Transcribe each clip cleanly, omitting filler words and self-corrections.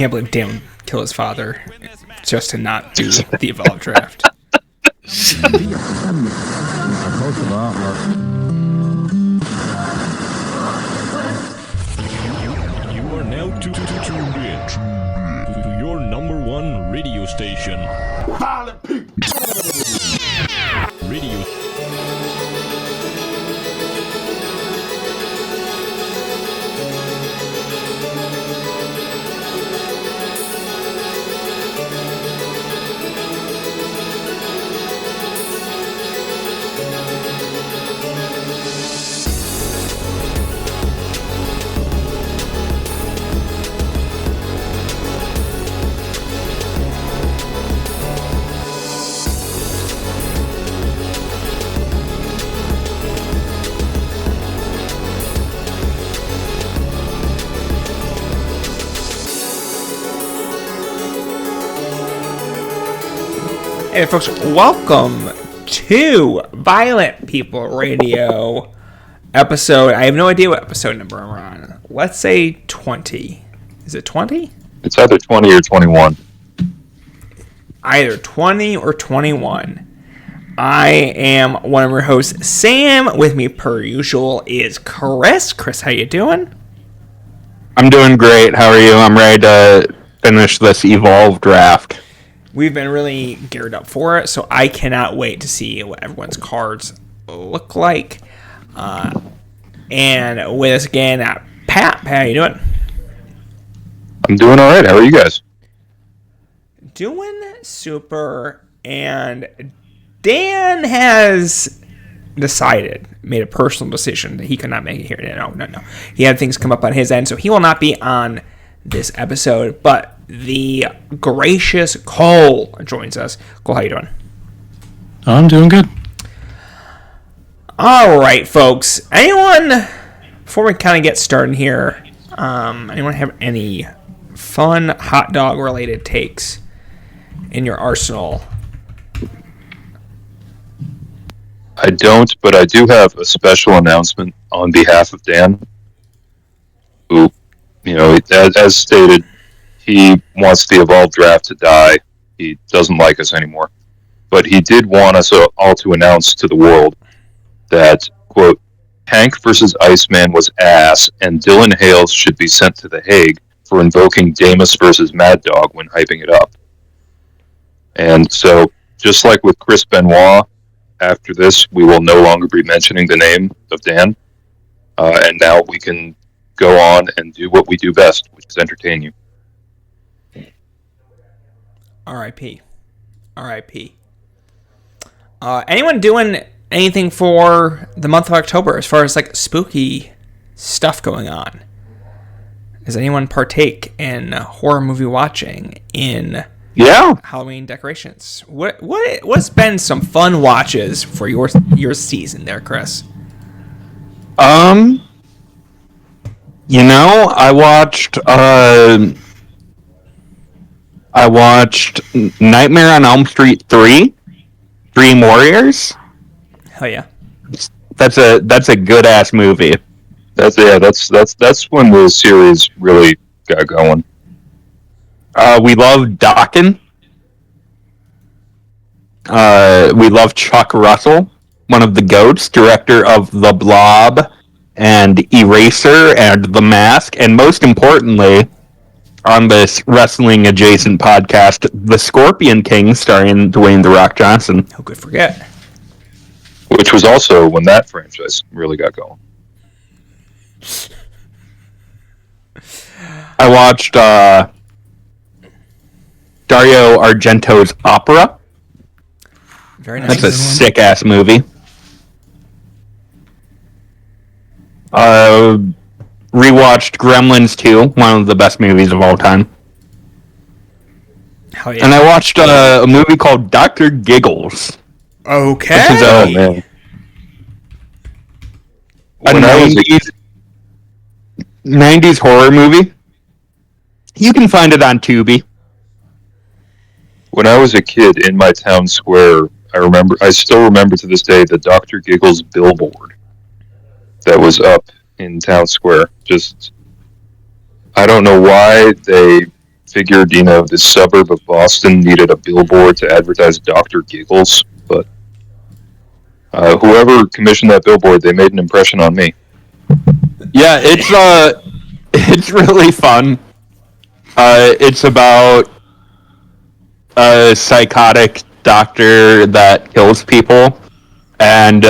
can't believe Dan would kill his father just to not do the Evolve draft. You are now tuned in to your number one radio station. Radio. Hey folks, welcome to Violent People Radio episode. I have no idea what episode number we're on. Let's say 20. Is it 20? It's either 20 or 21. Either 20 or 21. I am one of your hosts, Sam. With me per usual is Chris. Chris, how you doing? I'm doing great. How are you? I'm ready to finish this Evolve draft. We've been really geared up for it, so I cannot wait to see what everyone's cards look like. And with us again, Pat. Pat, how you doing? I'm doing all right. How are you guys? Doing super. And Dan has made a personal decision that he could not make it here. No. He had things come up on his end, so he will not be on this episode, but the gracious Cole joins us. Cole, how you doing? I'm doing good. All right, folks. Before we kind of get started here, anyone have any fun hot dog related takes in your arsenal? I don't, but I do have a special announcement on behalf of Dan, who, as stated, he wants the Evolve draft to die. He doesn't like us anymore. But he did want us all to announce to the world that, quote, Hank versus Iceman was ass, and Dylan Hales should be sent to The Hague for invoking Damus versus Mad Dog when hyping it up. And so, just like with Chris Benoit, after this, we will no longer be mentioning the name of Dan. And now we can go on and do what we do best, which is entertain you. R.I.P. R.I.P. Anyone doing anything for the month of October as far as like spooky stuff going on? Does anyone partake in horror movie watching, in Halloween decorations? What's been some fun watches for your season there, Chris? I watched Nightmare on Elm Street 3, Dream Warriors. Hell yeah. That's a good ass movie. That's when the series really got going. We love Dokken. We love Chuck Russell, one of the GOATs, director of The Blob and Eraser and The Mask, and most importantly, on this wrestling-adjacent podcast, The Scorpion King, starring Dwayne "The Rock" Johnson. Who could forget? Which was also when that franchise really got going. I watched Dario Argento's Opera. Very nice. That's a sick-ass movie. Rewatched Gremlins 2, one of the best movies of all time. Hell yeah. And I watched a movie called Dr. Giggles. Okay. Which is man. A 90s horror movie. You can find it on Tubi. When I was a kid in my town square, I still remember to this day the Dr. Giggles billboard that was up in town square. Just, I don't know why they figured, this suburb of Boston needed a billboard to advertise Dr. Giggles, but whoever commissioned that billboard, they made an impression on me. Yeah, it's really fun. It's about a psychotic doctor that kills people, and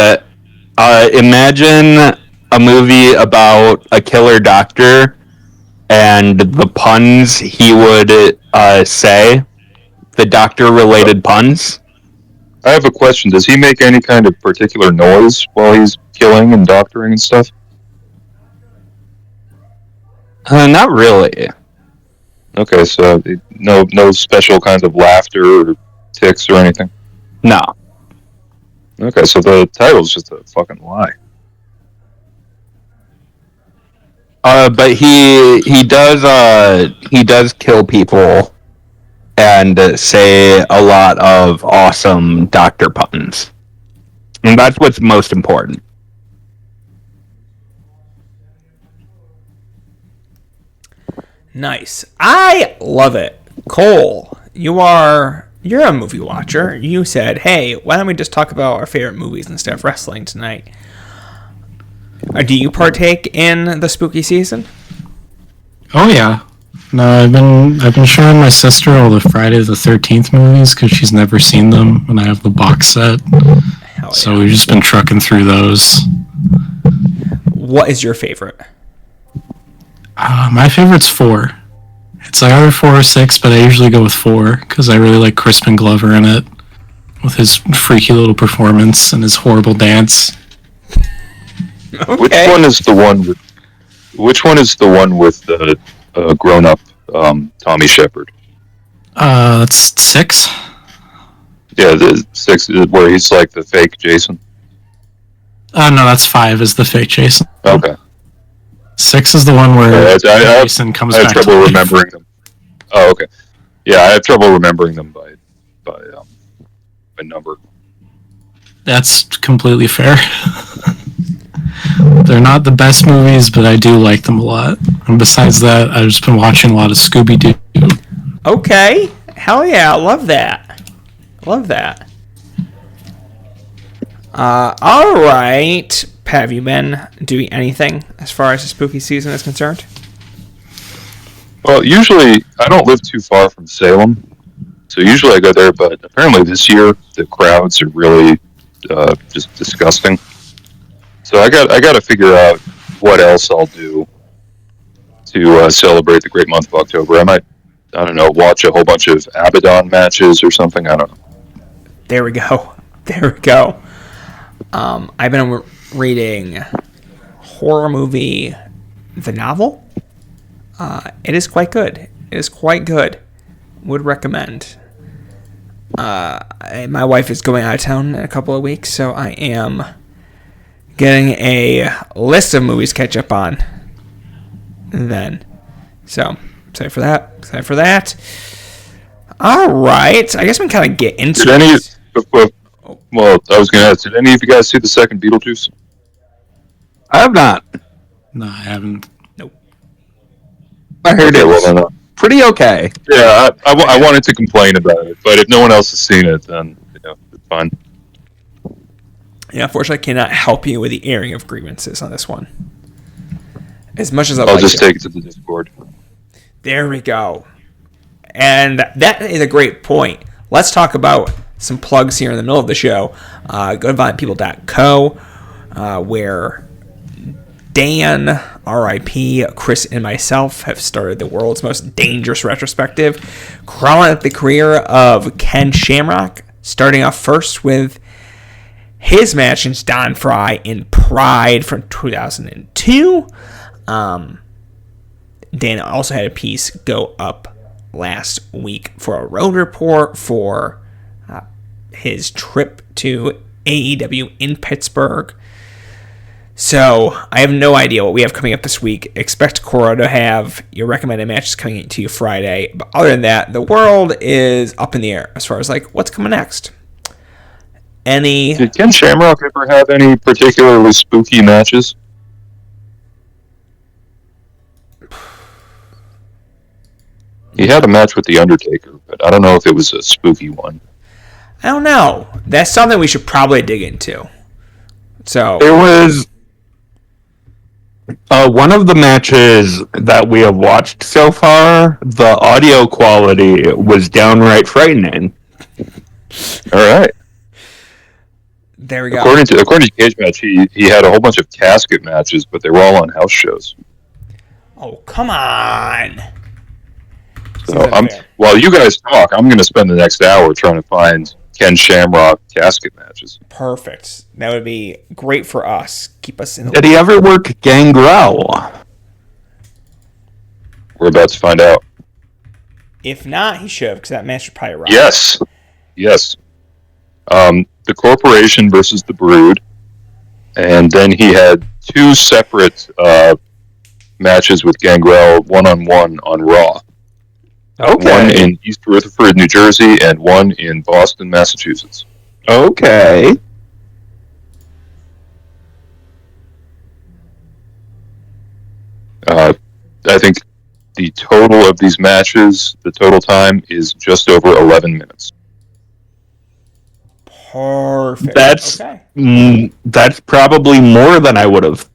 imagine a movie about a killer doctor and the puns he would say, the doctor-related puns. I have a question. Does he make any kind of particular noise while he's killing and doctoring and stuff? Not really. Okay, so no special kinds of laughter or tics or anything? No. Okay, so the title's just a fucking lie. But he does kill people and say a lot of awesome doctor puns, and that's what's most important. Nice. I love it. Cole, you're a movie watcher. You said, hey, why don't we just talk about our favorite movies instead of wrestling tonight? Do you partake in the spooky season? Oh yeah. No, I've been showing my sister all the Friday the 13th movies because she's never seen them, and I have the box set. Hell So yeah. we've just been trucking through those. What is your favorite? My favorite's 4. It's like either 4 or 6, but I usually go with 4 because I really like Crispin Glover in it with his freaky little performance and his horrible dance. Okay. Which one is the one with the grown-up Tommy Shepard? That's 6. Yeah, the 6 is where he's like the fake Jason. No, that's 5 is the fake Jason. Okay. 6 is the one where Jason comes I have back trouble to life. remembering them. Oh, okay. Yeah, I have trouble remembering them by number. That's completely fair. They're not the best movies, but I do like them a lot. And besides that, I've just been watching a lot of Scooby-Doo. Okay. Hell yeah. Love that. Love that. All right. Pat, have you been doing anything as far as the spooky season is concerned? Well, usually I don't live too far from Salem, so usually I go there. But apparently this year the crowds are really just disgusting. So I got to figure out what else I'll do to celebrate the great month of October. I don't know, watch a whole bunch of Abaddon matches or something. I don't know. There we go. There we go. I've been reading horror movie The Novel. It is quite good. It is quite good. Would recommend. My wife is going out of town in a couple of weeks, so I am getting a list of movies to catch up on then. So, excited for that. All right. I guess we can kind of get into it. Well, I was going to ask, did any of you guys see the second Beetlejuice? I have not. No, I haven't. Nope. I heard Okay, it was well, then, pretty okay. yeah, I wanted to complain about it, but if no one else has seen it, then it's fine. Yeah, unfortunately, I cannot help you with the airing of grievances on this one. As much as I'd I'll like just to. take it to the Discord. There we go. And that is a great point. Let's talk about some plugs here in the middle of the show. Go to violentpeople.co, where Dan, R.I.P., Chris, and myself have started the world's most dangerous retrospective, chronicling the career of Ken Shamrock, starting off first with his match against Don Fry in Pride from 2002. Dan also had a piece go up last week for a road report for his trip to AEW in Pittsburgh. So I have no idea what we have coming up this week. Expect Cora to have your recommended matches coming to you Friday. But other than that, the world is up in the air as far as like what's coming next. Did Ken Shamrock ever have any particularly spooky matches? He had a match with The Undertaker, but I don't know if it was a spooky one. I don't know. That's something we should probably dig into. So There was one of the matches that we have watched so far. The audio quality was downright frightening. All right. there we go. According to Cage Match, he had a whole bunch of casket matches, but they were all on house shows. Oh, come on. So while you guys talk, I'm going to spend the next hour trying to find Ken Shamrock casket matches. Perfect. That would be great for us. Keep us in the Did he ever work Gangrel? We're about to find out. If not, he should, because that match would probably rock. Yes. The Corporation versus the Brood, and then he had two separate matches with Gangrel, one-on-one on Raw. Okay. One in East Rutherford, New Jersey, and one in Boston, Massachusetts. Okay. I think the total of these matches, the total time, is just over 11 minutes. Perfect. That's okay. That's probably more than I would have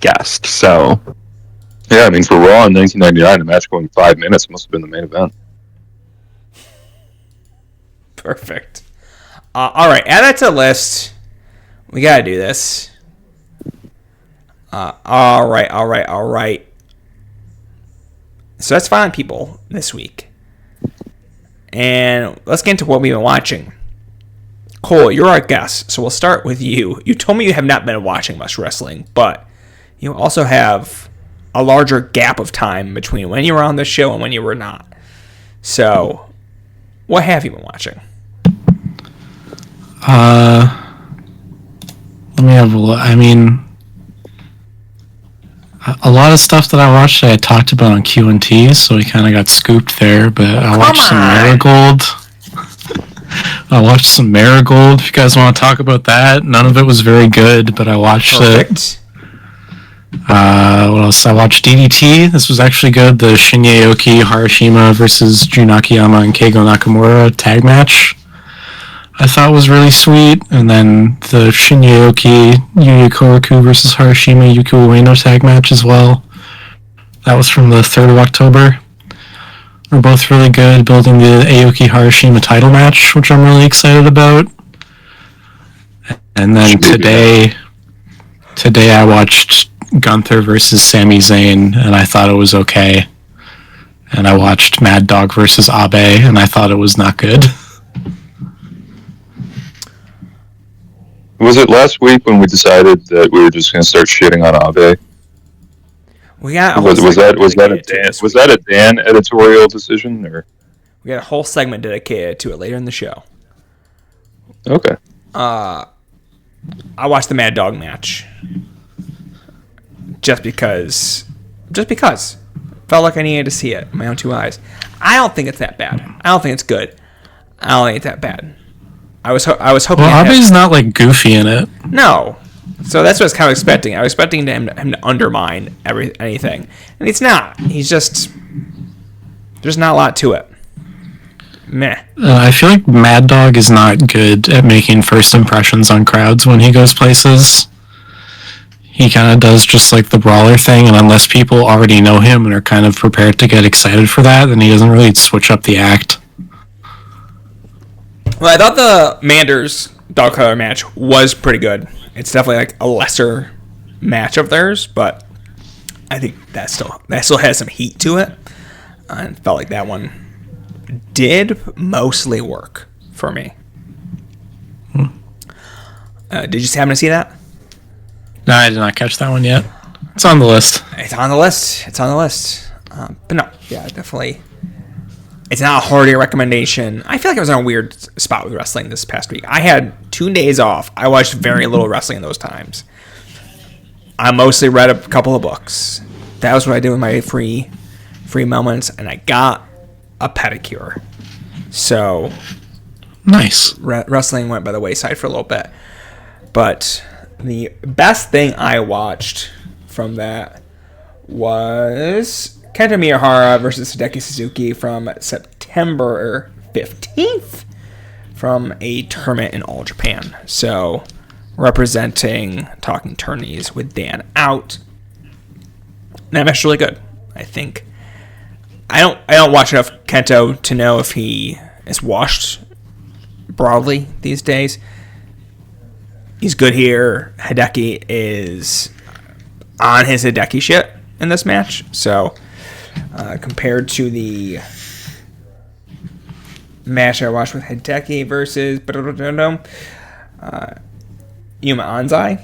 guessed. So Yeah, I mean, for Raw in 1999, a match going 5 minutes must have been the main event. Perfect. All right, add that to the list. We got to do this. All right. So that's fine, people, this week. And let's get into what we've been watching. Cole, you're our guest, so we'll start with you. You told me you have not been watching much wrestling, but you also have a larger gap of time between when you were on the show and when you were not. So, what have you been watching? Let me have a look. I mean, a lot of stuff that I watched I talked about on Q&T, so we kind of got scooped there, but I watched some Marigold. I watched some Marigold, if you guys want to talk about that. None of it was very good, but I watched it. What else? I watched DDT. This was actually good. The Shinya Aoki Harashima versus Jun Akiyama and Keigo Nakamura tag match I thought was really sweet. And then the Shinya Aoki Yuya Koroku versus Harashima Yuki Ueno tag match as well. That was from the 3rd of October. We're both really good, building the Aoki Harashima title match, which I'm really excited about. And then today I watched Gunther versus Sami Zayn, and I thought it was okay. And I watched Mad Dog versus Abe, and I thought it was not good. Was it last week when we decided that we were just going to start shitting on Abe? We got was that a Dan editorial decision, or we got a whole segment dedicated to it later in the show. Okay. I watched the Mad Dog match just because felt like I needed to see it with my own two eyes. I don't think it's that bad. I don't think it's good. I don't think it's that bad. I was hoping. Well, Abe's not like goofy in it. No. So that's what I was kind of expecting. I was expecting him to undermine anything, and he's not. He's just there's not a lot to it. Meh. I feel like Mad Dog is not good at making first impressions on crowds when he goes places. He kind of does just like the brawler thing, and unless people already know him and are kind of prepared to get excited for that, then he doesn't really switch up the act. Well, I thought the Manders dog collar match was pretty good. It's definitely like a lesser match of theirs, but I think that still has some heat to it. And felt like that one did mostly work for me. Did you happen to see that? No, I did not catch that one yet. It's on the list. It's on the list. But no, yeah, definitely. It's not a hearty recommendation. I feel like I was in a weird spot with wrestling this past week. I had 2 days off. I watched very little wrestling in those times. I mostly read a couple of books. That was what I did with my free moments, and I got a pedicure. So nice. Wrestling went by the wayside for a little bit. But the best thing I watched from that was Kenta Miyahara versus Hideki Suzuki from September 15th from a tournament in All Japan. So, representing Talking Tourneys with Dan out. That match is really good. I think I don't watch enough Kento to know if he is washed broadly these days. He's good here. Hideki is on his Hideki shit in this match. So, compared to the match I watched with Hideki versus Yuma Anzai,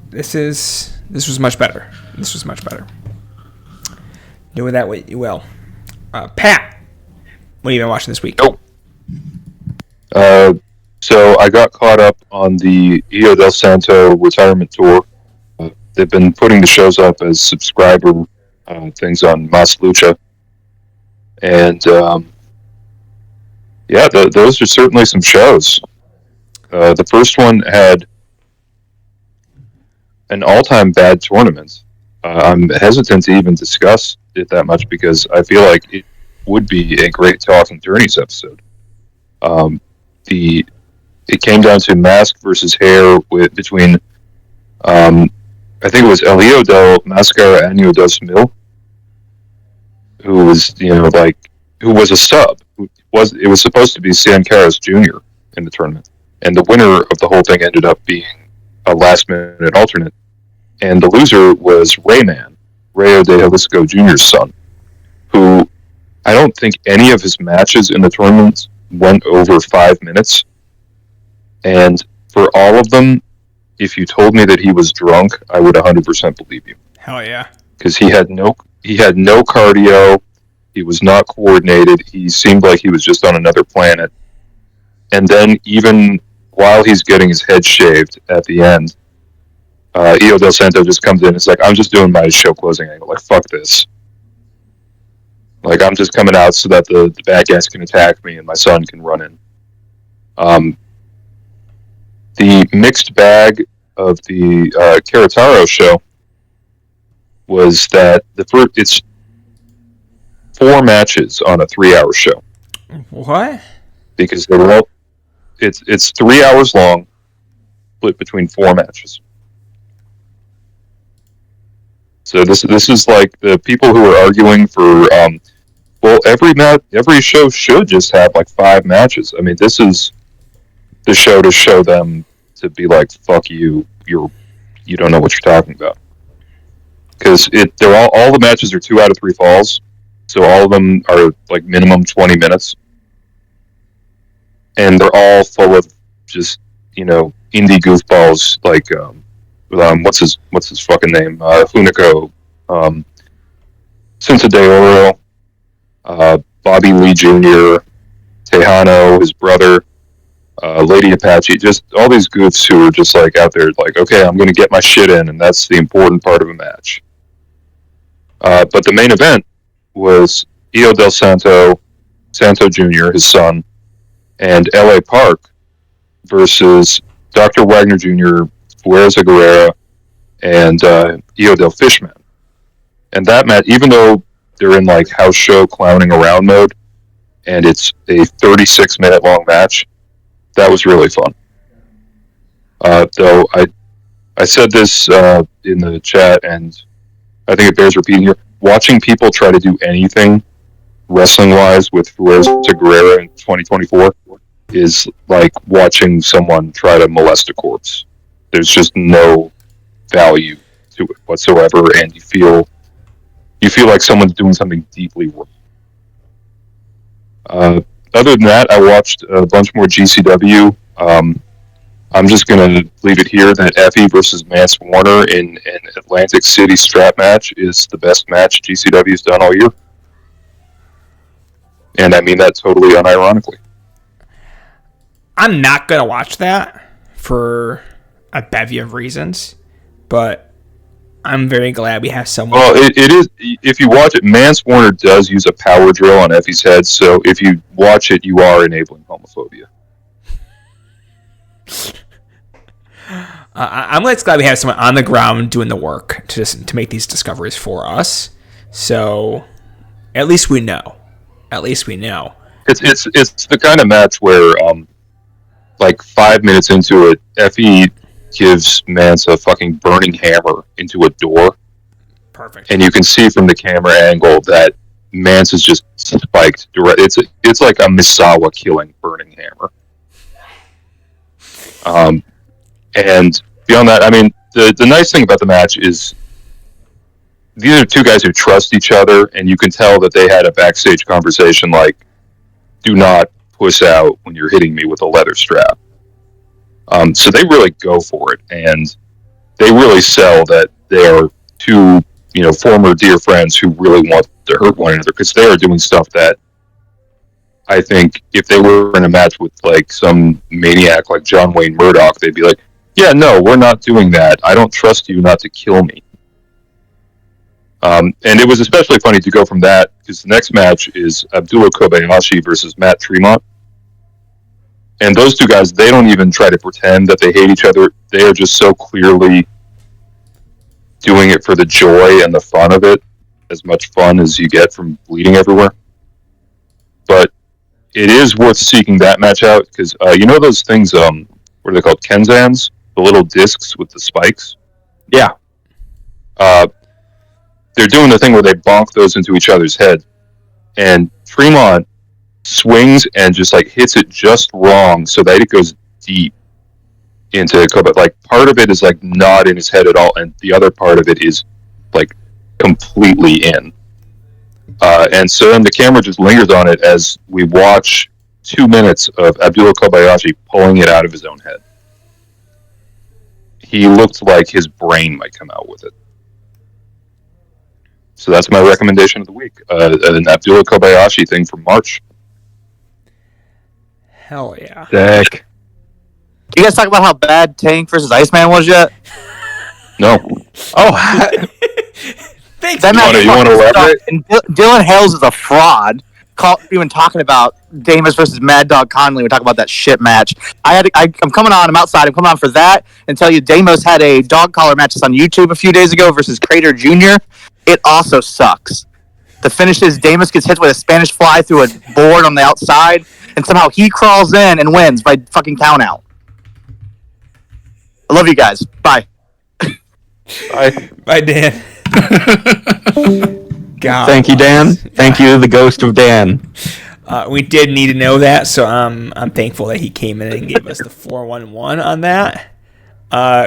this was much better. This was much better. Do with that what you will. Pat, what have you been watching this week? Nope. So I got caught up on the Io del Santo retirement tour. They've been putting the shows up as subscriber things on Mas Lucha. And, those are certainly some shows. The first one had an all-time bad tournament. I'm hesitant to even discuss it that much because I feel like it would be a great Talking Tourneys episode. It came down to mask versus hair between I think it was Elio del Mascara Año 2000, who was who was a sub. It was supposed to be San Carlos Jr. in the tournament, and the winner of the whole thing ended up being a last-minute alternate, and the loser was Rayman, Rayo de Jalisco Jr.'s son, who I don't think any of his matches in the tournament went over 5 minutes. And for all of them, if you told me that he was drunk, I would 100% believe you. Hell yeah. Because he had no cardio, he was not coordinated, he seemed like he was just on another planet. And then even while he's getting his head shaved at the end, Io del Santo just comes in and it's like, I'm just doing my show closing angle. Like, fuck this. Like, I'm just coming out so that the bad guys can attack me and my son can run in. The mixed bag of the Carataro show was that it's 4 matches on a 3-hour show. What? Because it's 3 hours long, split between 4 matches. So this is like the people who are arguing for every show should just have like 5 matches. I mean, this is the show to show them to be like, fuck you, you don't know what you're talking about. Because they're all the matches are 2 out of 3 falls, so all of them are like minimum 20 minutes, and they're all full of just indie goofballs like what's his fucking name, Funico, Cinta de Oro, Bobby Lee Jr., Tejano, his brother, Lady Apache, just all these goofs who are just like out there like, okay, I'm going to get my shit in, and that's the important part of a match. But the main event was Io del Santo Jr., his son, and L.A. Park versus Dr. Wagner Jr., Fuerza Guerrera, and Io del Fishman. And that match, even though they're in like house show clowning around mode, and it's a 36-minute long match, that was really fun. Though I said this in the chat, and I think it bears repeating here. Watching people try to do anything wrestling-wise with Fuerza Guerrera in 2024 is like watching someone try to molest a corpse. There's just no value to it whatsoever, and you feel like someone's doing something deeply wrong. Other than that, I watched a bunch more GCW. I'm just going to leave it here that Effie versus Mance Warner in an Atlantic City strap match is the best match GCW's done all year. And I mean that totally unironically. I'm not going to watch that for a bevy of reasons, but I'm very glad we have someone. Well, it is. If you watch it, Mance Warner does use a power drill on Effie's head, so if you watch it, you are enabling homophobia. I'm just glad we have someone on the ground doing the work to make these discoveries for us. So at least we know. It's the kind of match where like 5 minutes into it, Effie gives Mance a fucking burning hammer into a door. Perfect. And you can see from the camera angle that Mance is just spiked direct. It's like a Misawa killing burning hammer. And beyond that, I mean, the nice thing about the match is these are two guys who trust each other, and you can tell that they had a backstage conversation like, do not push out when you're hitting me with a leather strap. So they really go for it, and they really sell that they are two, former dear friends who really want to hurt one another, because they are doing stuff that I think if they were in a match with like some maniac like John Wayne Murdoch, they'd be like, yeah, no, we're not doing that. I don't trust you not to kill me. And it was especially funny to go from that, because the next match is Abdullah Kobayashi versus Matt Tremont. And those two guys, they don't even try to pretend that they hate each other. They are just so clearly doing it for the joy and the fun of it, as much fun as you get from bleeding everywhere. But it is worth seeking that match out, because those things, what are they called, Kenzans? The little discs with the spikes? Yeah. They're doing the thing where they bonk those into each other's head. And Tremont swings and just like hits it just wrong so that it goes deep into Kobe. Like part of it is like not in his head at all, and the other part of it is like completely in. And so then the camera just lingers on it as we watch 2 minutes of Abdullah Kobayashi pulling it out of his own head. He looked like his brain might come out with it. So that's my recommendation of the week. An Abdullah Kobayashi thing from March. Hell yeah. Sick. You guys talk about how bad Tank versus Iceman was yet? No. Oh, Thanks. That match You want to elaborate? and Dylan Hales is a fraud. Even talking about Damus versus Mad Dog Conley, we talk about that shit match. I'm coming on. I'm outside. I'm coming on for that and tell you, Damus had a dog collar match that's on YouTube a few days ago versus Crater Jr. It also sucks. The finish is Damus gets hit with a Spanish fly through a board on the outside, and somehow he crawls in and wins by fucking count out. I love you guys. Bye. Bye, Dan. God. thank you, Dan. Thank you, the ghost of Dan. We did need to know that, so I'm thankful that he came in and gave us the 411 on that.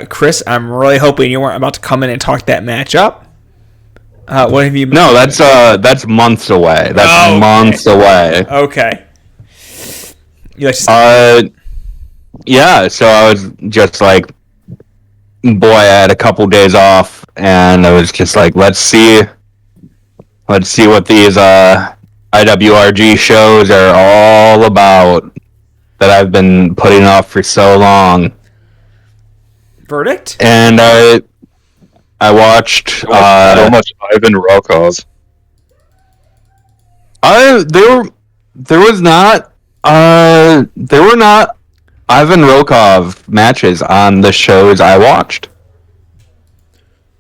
Chris, I'm really hoping you weren't about to come in and talk that match up. What have you been No, that's months away. That's months away. Okay. Yeah, so I was just like, boy, I had a couple days off, and I was just like, let's see what these IWRG shows are all about that I've been putting off for so long. Verdict? And I watched so much Ivan Ralkov. there were not Ivan Rokov matches on the shows I watched.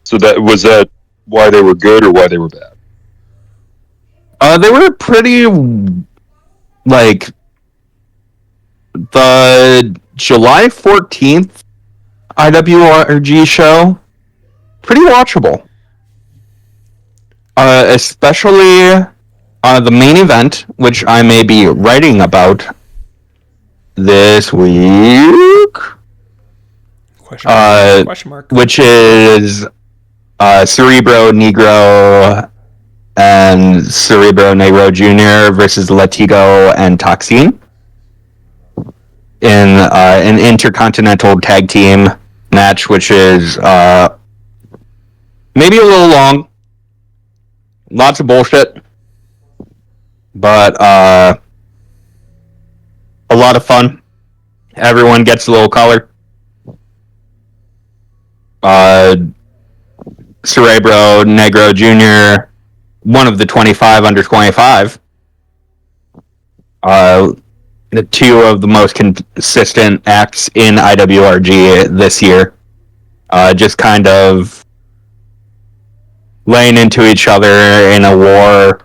So was that why they were good or why they were bad? They were pretty, like, the July 14th IWRG show, pretty watchable. Especially the main event, which I may be writing about this week. Question mark. Which is Cerebro Negro and Cerebro Negro Jr. versus Latigo and Toxin in an intercontinental tag team match, which is maybe a little long, lots of bullshit, but a lot of fun. Everyone gets a little color. Cerebro Negro Jr., one of the 25 under 25, the two of the most consistent acts in IWRG this year. Just kind of laying into each other in a war.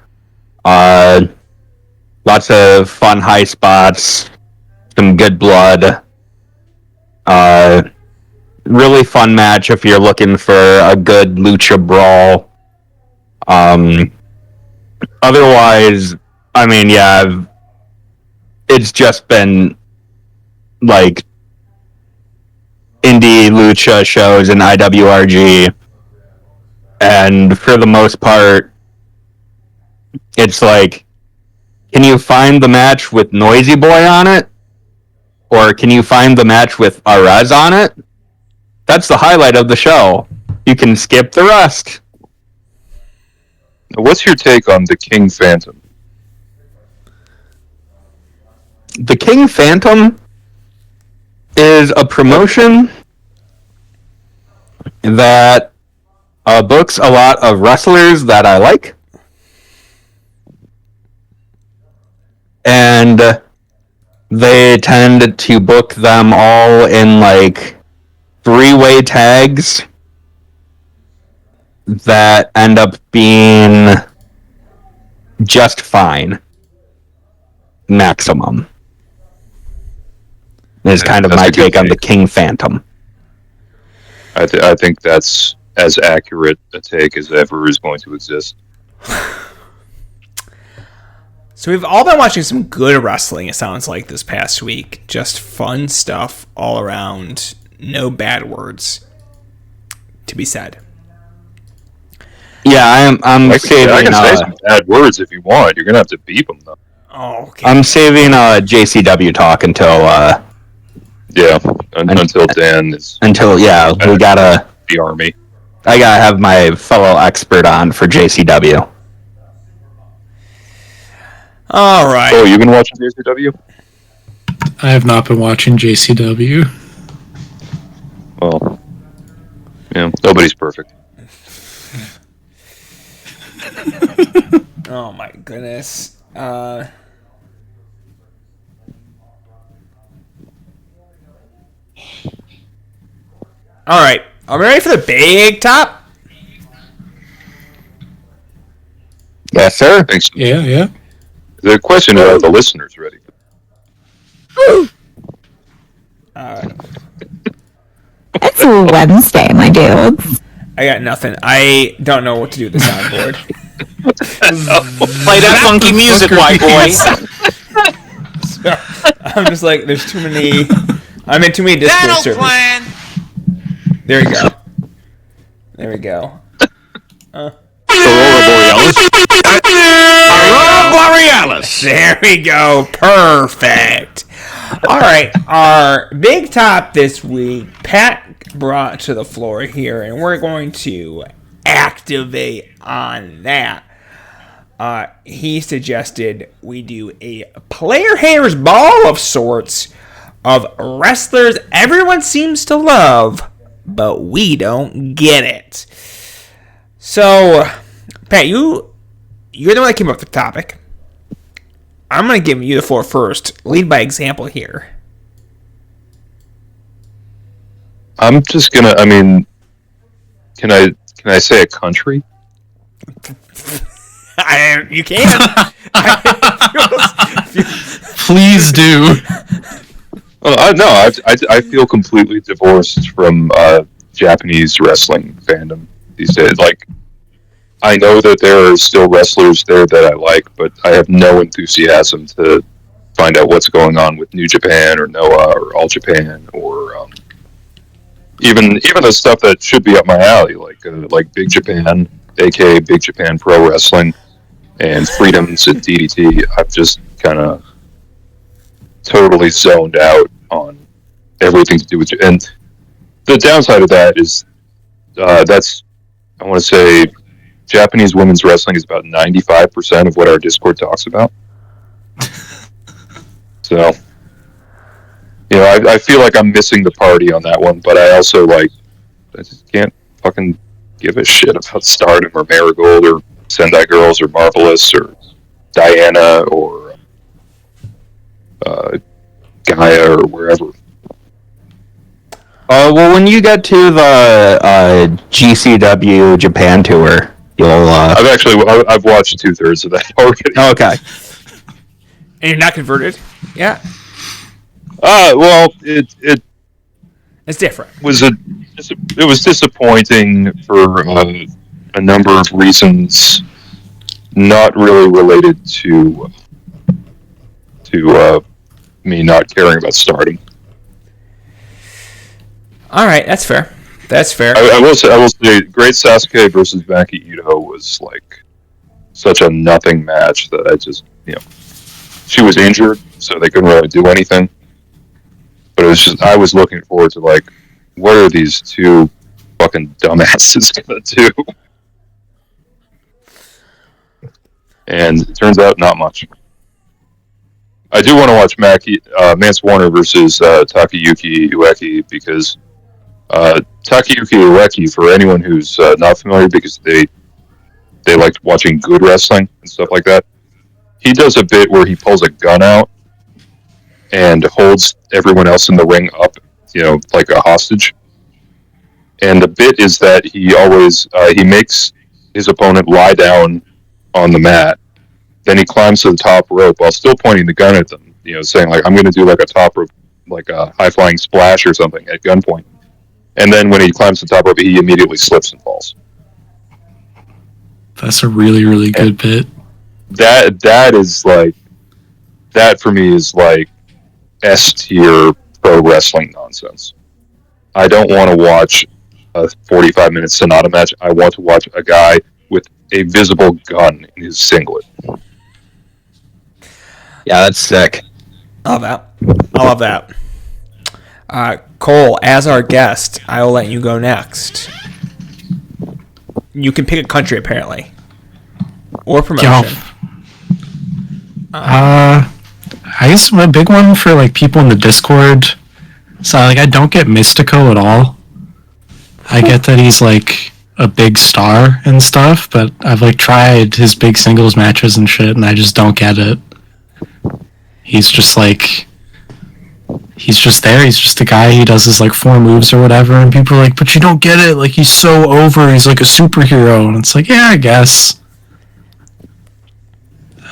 Lots of fun high spots, some good blood. Really fun match if you're looking for a good lucha brawl. Otherwise, I mean, yeah, it's just been like indie lucha shows in IWRG, and for the most part, it's like, can you find the match with Noisy Boy on it? Or can you find the match with Arez on it? That's the highlight of the show. You can skip the rest. What's your take on the King Phantom? The King Phantom is a promotion that books a lot of wrestlers that I like. And they tend to book them all in like three-way tags that end up being just fine. Maximum is kind of my take on the King Phantom. I think that's as accurate a take as ever is going to exist. So we've all been watching some good wrestling, it sounds like, this past week. Just fun stuff all around. No bad words to be said. Yeah, I'm saving... I can say some bad words if you want. You're going to have to beep them, though. Oh, okay. I'm saving JCW talk until... until Dan is... Until, yeah, we gotta... The Army. I gotta have my fellow expert on for JCW. All right. Oh, you've been watching JCW? I have not been watching JCW. Well, yeah, nobody's perfect. Oh my goodness. All right. Are we ready for the big top? Yes, sir. Thanks. Yeah. The question is, are the listeners ready? It's Wednesday, my dudes. I got nothing. I don't know what to do with the soundboard. Play that funky music, white boy. So, I'm just like, there's too many. I'm in too many Discord servers. Plan. There we go. There we go. Aurora Borealis. There we go. Perfect. All right. Our big top this week, Pat brought to the floor here, and we're going to activate on that. He suggested we do a player haters ball of sorts of wrestlers everyone seems to love, but we don't get it. So, Pat, you're the one that came up with the topic. I'm going to give you the floor first. Lead by example here. I'm just gonna. I mean, can I say a country? You can. Please do. Well, no, I feel completely divorced from Japanese wrestling fandom these days. Like, I know that there are still wrestlers there that I like, but I have no enthusiasm to find out what's going on with New Japan or Noah or All Japan or even the stuff that should be up my alley, like Big Japan, aka Big Japan Pro Wrestling, and Freedoms at DDT. I've just kind of totally zoned out on everything to do with it. And the downside of that is that's, I want to say, Japanese women's wrestling is about 95% of what our Discord talks about. So, you know, I feel like I'm missing the party on that one, but I also, I just can't fucking give a shit about Stardom or Marigold or Sendai Girls or Marvelous or Diana or Gaia or wherever. Well, when you get to the GCW Japan tour, you'll. I've watched 2/3 of that already. Okay. And you're not converted? Yeah. Well, it It's different. it was disappointing for a number of reasons, not really related to me not caring about Stardom. All right, that's fair. That's fair. I will say, Great Sasuke versus Maki Ito was like such a nothing match that I just, she was injured, so they couldn't really do anything. But it was just, I was looking forward to like, what are these two fucking dumbasses gonna do? And it turns out not much. I do want to watch Mance Warner versus Takayuki Ueki because Takayuki Ueki, for anyone who's not familiar, because they liked watching good wrestling and stuff like that, he does a bit where he pulls a gun out and holds everyone else in the ring up, like a hostage. And the bit is that he always he makes his opponent lie down on the mat. Then he climbs to the top rope while still pointing the gun at them, saying like, I'm going to do like a top rope, like a high flying splash or something at gunpoint. And then when he climbs to the top rope, he immediately slips and falls. That's a really, really good bit. That is like, that for me is like S tier pro wrestling nonsense. I don't want to watch a 45-minute Sonata match. I want to watch a guy with a visible gun in his singlet. Yeah, that's sick. I love that. Cole, as our guest, I will let you go next. You can pick a country, apparently, or promotion. I guess a big one for like people in the Discord. So like, I don't get Mystico at all. I get that he's like a big star and stuff, but I've like tried his big singles matches and shit, and I just don't get it. He's just like, he's just there. He's just a guy. He does his like 4 moves or whatever, and people are like, "But you don't get it. Like he's so over. He's like a superhero." And it's like, yeah, I guess.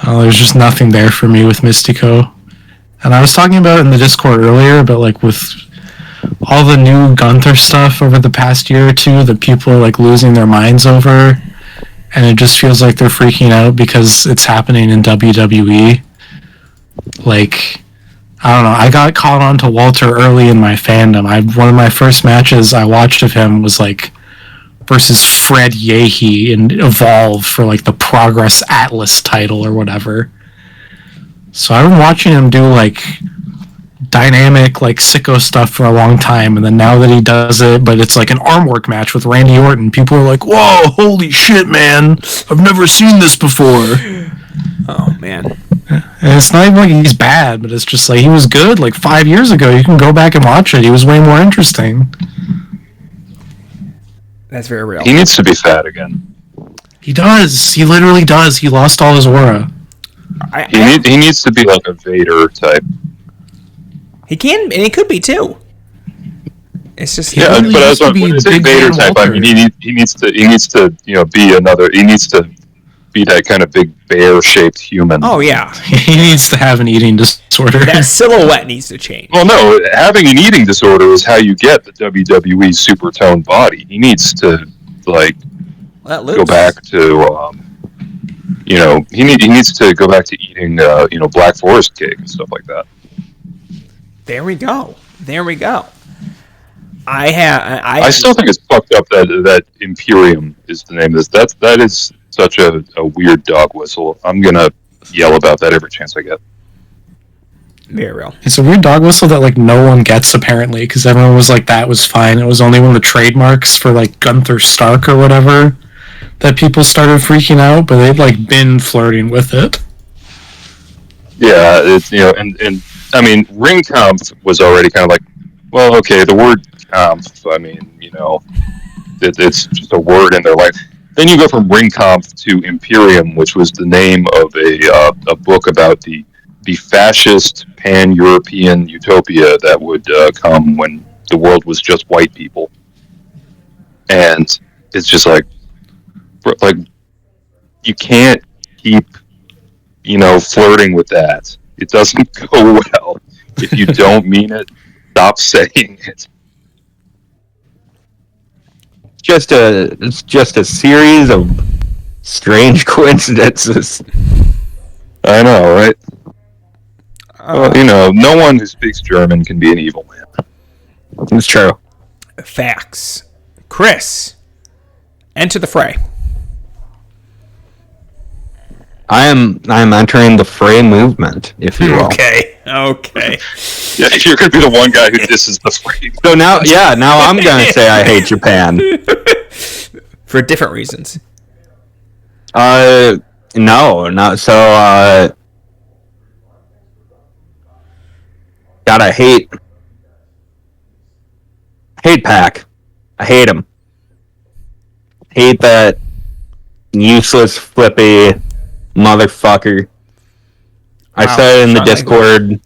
There's just nothing there for me with Mystico. And I was talking about it in the Discord earlier, but like with all the new Gunther stuff over the past year or two that people are like losing their minds over, and it just feels like they're freaking out because it's happening in WWE. Like, I don't know, I got caught on to Walter early in my fandom. One of my first matches I watched of him was like versus Fred Yehi in Evolve for like the Progress Atlas title or whatever. So I've been watching him do like dynamic like sicko stuff for a long time, and then now that he does it, but it's like an arm work match with Randy Orton, people are like, "Whoa, holy shit, man, I've never seen this before." Oh man. And it's not even like he's bad, but it's just like he was good like 5 years ago. You can go back and watch it. He was way more interesting. That's very real. He needs to be fat again. He does. He literally does. He lost all his aura. He needs to be like a Vader type. He can, and he could be too. It's just Yeah, but as when I say Vader type, I mean he needs to be another. He needs to be that kind of big bear-shaped human. Oh yeah, he needs to have an eating disorder. That silhouette needs to change. Well, no, having an eating disorder is how you get the WWE super toned body. He needs to go back to he needs to go back to eating Black Forest cake and stuff like that. There we go. I still think it's fucked up that Imperium is the name of this. That is such a weird dog whistle. I'm gonna yell about that every chance I get. Very real. It's a weird dog whistle that like no one gets apparently, because everyone was like, that was fine. It was only when the trademarks for like Gunther Stark or whatever that people started freaking out, but they'd like been flirting with it. Yeah, it's and I mean, ring comp was already kind of like, well, okay, the word comp. I mean, it's just a word in their life. Then you go from ring comp to Imperium, which was the name of a book about the the fascist pan-European utopia that would come when the world was just white people. And it's just like you can't keep, flirting with that. It doesn't go well. If you don't mean it, stop saying it. It's just a series of strange coincidences. I know, right? Well, no one who speaks German can be an evil man. It's true. Facts. Chris, enter the fray. I am entering the fray movement, if you will. Okay. Yeah, you're gonna be the one guy who disses the fray. So now I'm gonna say I hate Japan. For different reasons. No, not so. God, I hate Pac. I hate him. Hate that useless, flippy motherfucker. I said in the Discord.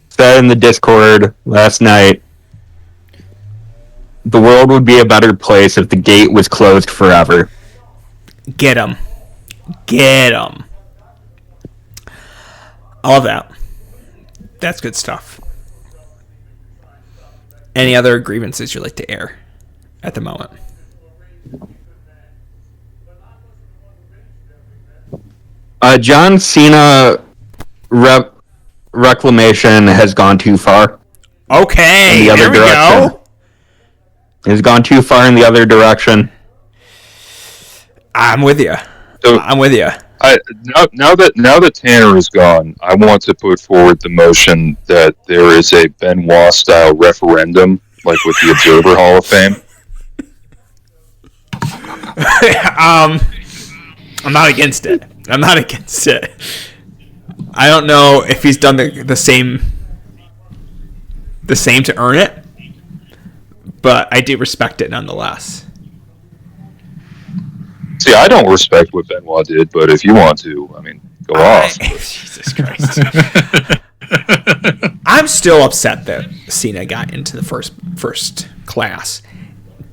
Said in the Discord last night. The world would be a better place if the gate was closed forever. Get him. I love that. That's good stuff. Any other grievances you'd like to air at the moment? John Cena reclamation has gone too far. Okay, in the other direction. Go. It's gone too far in the other direction. I'm with you. So, now that Tanner is gone, I want to put forward the motion that there is a Benoit style referendum, like with the Observer Hall of Fame. I'm not against it. I don't know if he's done the same to earn it, but I do respect it nonetheless. See, I don't respect what Benoit did, but if you want to, go off. Jesus Christ. I'm still upset that Cena got into the first class.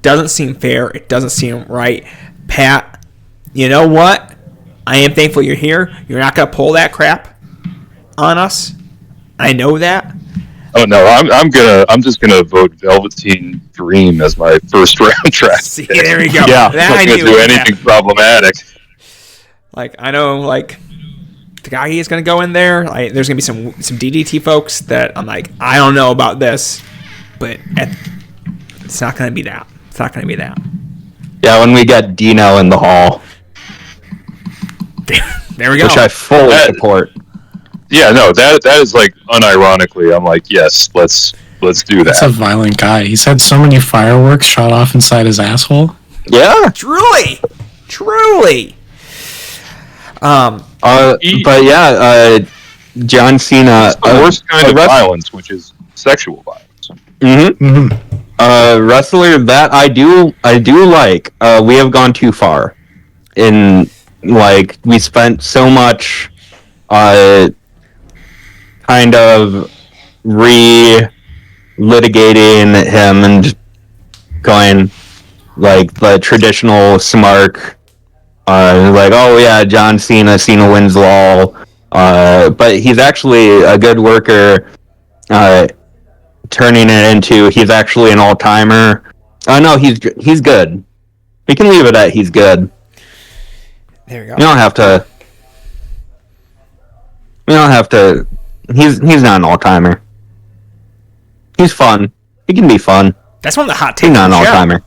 Doesn't seem fair. It doesn't seem right. Pat, you know what? I am thankful you're here. You're not going to pull that crap on us. I know that. Oh no, I'm just gonna vote Velveteen Dream as my first round track. See, there we go. Yeah, I'm not gonna do anything problematic. I know, the guy is gonna go in there. There's gonna be some DDT folks that I'm like, I don't know about this, but it's not gonna be that. Yeah, when we get Dino in the hall. There we go. Which I fully support. Yeah, no, that is unironically, I'm like, yes, let's do that. That's a violent guy. He's had so many fireworks shot off inside his asshole. Yeah. Truly. But yeah, John Cena. The worst kind of violence, which is sexual violence. Wrestler that I do like. We have gone too far. We spent so much, kind of re-litigating him and going the traditional smart, oh yeah, John Cena wins all, but he's actually a good worker, turning it into he's actually an all-timer. No, he's good. We can leave it at he's good. There you go. We don't have to. He's not an all-timer. He's fun. He can be fun. That's one of the hot takes. He's not an all-timer.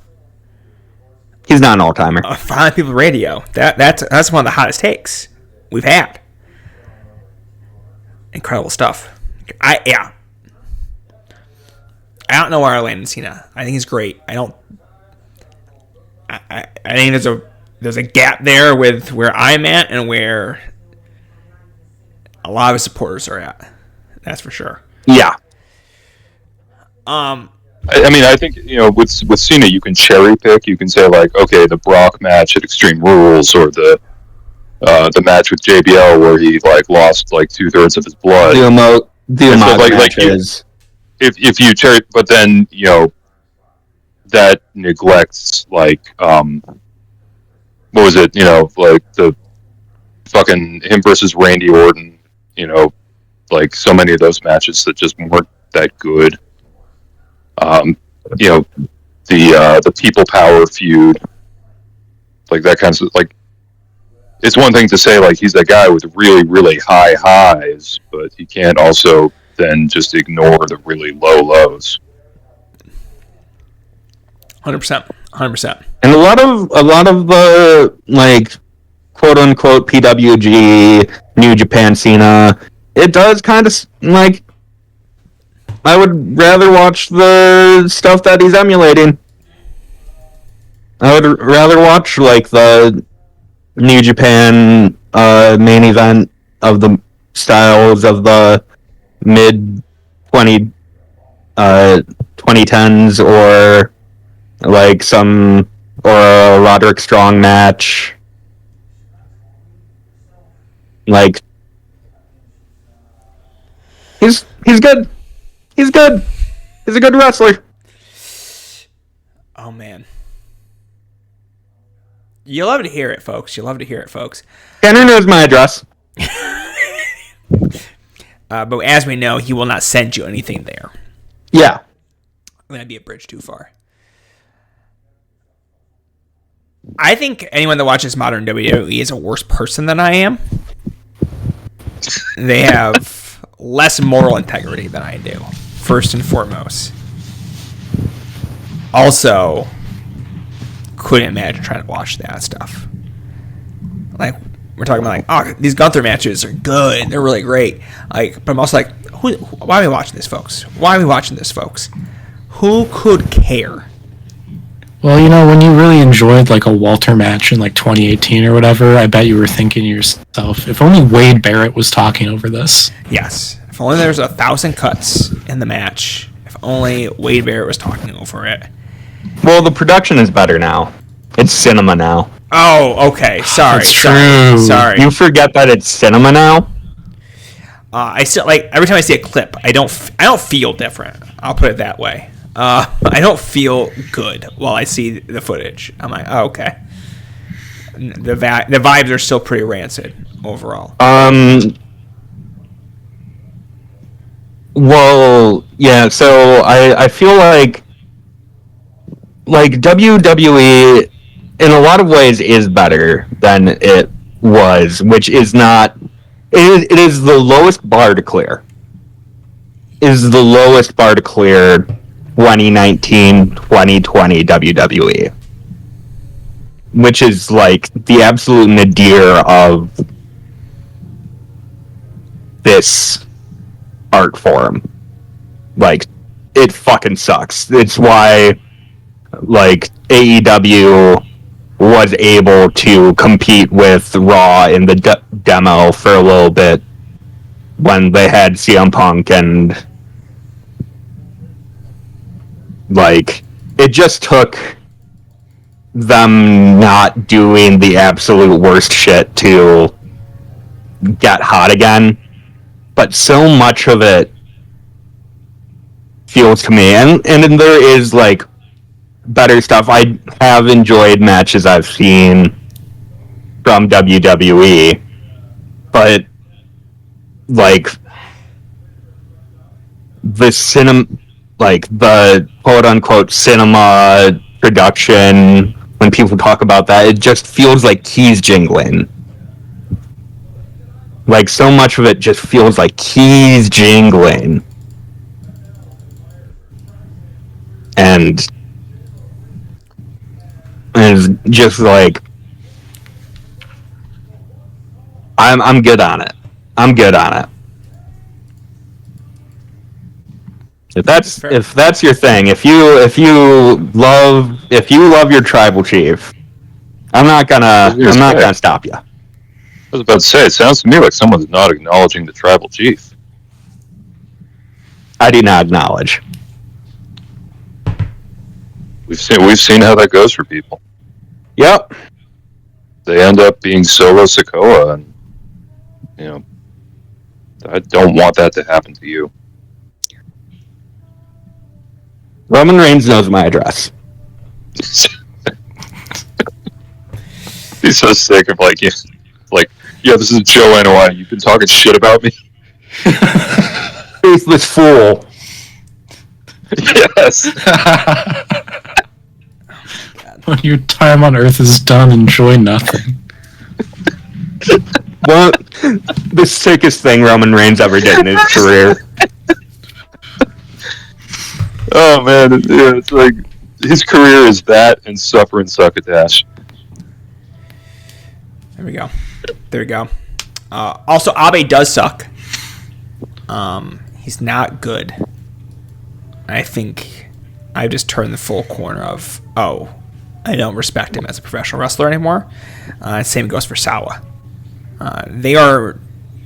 He's not an all-timer. Five People Radio. That's one of the hottest takes we've had. Incredible stuff. I don't know where I land in Cena. I think he's great. I think there's a gap there with where I'm at and where a lot of his supporters are at. That's for sure. Yeah. I think with Cena you can cherry pick. You can say okay, the Brock match at Extreme Rules or the the match with JBL where he like lost like 2/3 of his blood. The so, like matches. if you cherry, but then that neglects like what was it? Like the fucking him versus Randy Orton. Like so many of those matches that just weren't that good. The People Power feud, like that kind of like. It's one thing to say like he's that guy with really really high highs, but he can't also then just ignore the really low lows. 100%. And a lot of the like quote unquote PWG New Japan Cena, it does kind of like I would rather watch the stuff that he's emulating. I would rather watch like the New Japan main event of the styles of the mid 2010s or like a Roderick Strong match. Like he's good. He's good. He's a good wrestler. Oh man. You love to hear it, folks. Tanner knows my address. But as we know, he will not send you anything there. Yeah. That'd be a bridge too far. I think anyone that watches modern WWE is a worse person than I am. They have less moral integrity than I do, first and foremost. Also, couldn't imagine trying to watch that stuff. Like, we're talking about, like, oh, these Gunther matches are good. They're really great. Like, but I'm also like, why are we watching this, folks? Who could care? Well, when you really enjoyed like a Walter match in like 2018 or whatever, I bet you were thinking to yourself, if only Wade Barrett was talking over this. Yes. If only there was 1,000 cuts in the match. If only Wade Barrett was talking over it. Well, the production is better now. It's cinema now. Oh, okay. Sorry. That's true. Sorry. You forget that it's cinema now? I still like every time I see a clip, I don't feel different. I'll put it that way. I don't feel good while I see the footage. I'm like, oh, okay. The vibes are still pretty rancid overall. Well, yeah. So I feel like WWE in a lot of ways is better than it was, which is not. It is the lowest bar to clear. 2019, 2020 WWE, which is like the absolute nadir of this art form. Like, it fucking sucks. It's why like AEW was able to compete with Raw in the demo for a little bit when they had CM Punk, and like it just took them not doing the absolute worst shit to get hot again. But so much of it feels to me, and there is like better stuff. I have enjoyed matches I've seen from WWE, but like the quote unquote cinema production, when people talk about that, it just feels like keys jingling. Like, so much of it just feels like keys jingling. And it's just like, I'm good on it. If that's your thing, if you love your tribal chief, I'm not gonna stop you. I was about to say, it sounds to me like someone's not acknowledging the tribal chief. I do not acknowledge. We've seen how that goes for people. Yep. they end up being Solo Sikoa, and you know, I don't want that to happen to you. Roman Reigns knows my address. He's so sick of like, this is Joe NOI. You've been talking shit about me. Faithless fool. Yes. When your time on Earth is done, enjoy nothing. Well, the sickest thing Roman Reigns ever did in his career. Oh man, it's like his career is that and suffer and succotash. There we go. Also, Abe does suck. He's not good. I think I just turned the full corner of, I don't respect him as a professional wrestler anymore. Same goes for Sawa. They are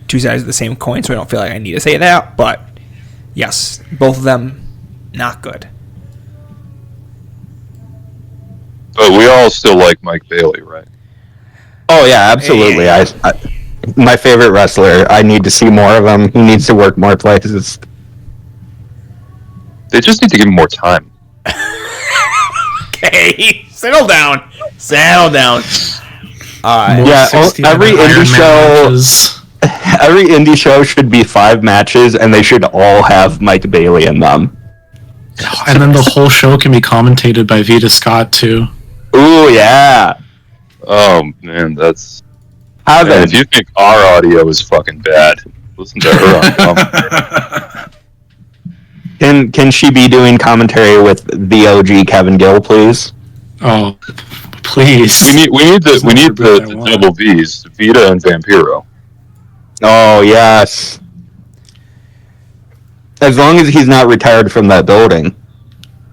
two sides of the same coin, so I don't feel like I need to say that. But yes, both of them, not good. But we all still like Mike Bailey, right? Oh yeah, absolutely. I my favorite wrestler. I need to see more of him. He needs to work more places. They just need to give him more time. Okay, settle down. Yeah, every indie show should be 5 matches, and they should all have Mike Bailey in them. And then the whole show can be commentated by Vita Scott too. Ooh yeah. Oh man, that's. Have Man, it. if you think our audio is fucking bad, listen to her on commentary. Can she be doing commentary with the OG Kevin Gill, please? Oh, please. We need the I want. double V's, Vita and Vampiro. Oh yes. As long as he's not retired from that building.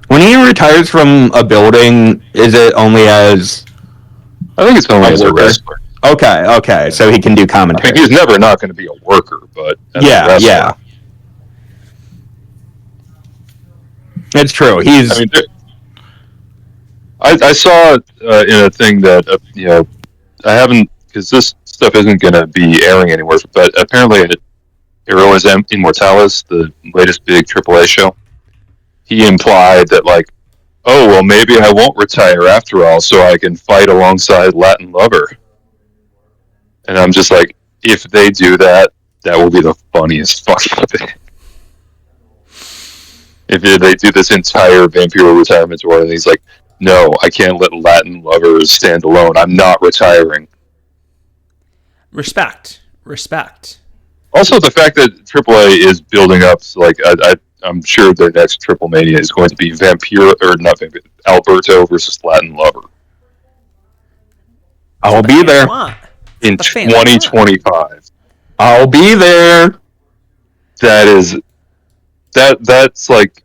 When he retires from a building, is it only as? I think it's only as a worker? wrestler. Okay, so he can do I commentary. mean, he's never not going to be a worker, but as a wrestler, Yeah. It's true. He's. I mean, I saw in a thing that I haven't, because this stuff isn't going to be airing anywhere. But apparently, at Heroes Immortalis, the latest big AAA show, he implied that oh well, maybe I won't retire after all, so I can fight alongside Latin Lover. And I'm just like, if they do that, that will be the funniest fucking thing. If they do this entire Vampiro retirement tour, and he's like, no, I can't let Latin Lovers stand alone. I'm not retiring. Respect. Also, the fact that AAA is building up, I'm sure their next Triple Mania is going to be Alberto versus Latin Lover. I'll be there. In 2025. I'll be there. That's like,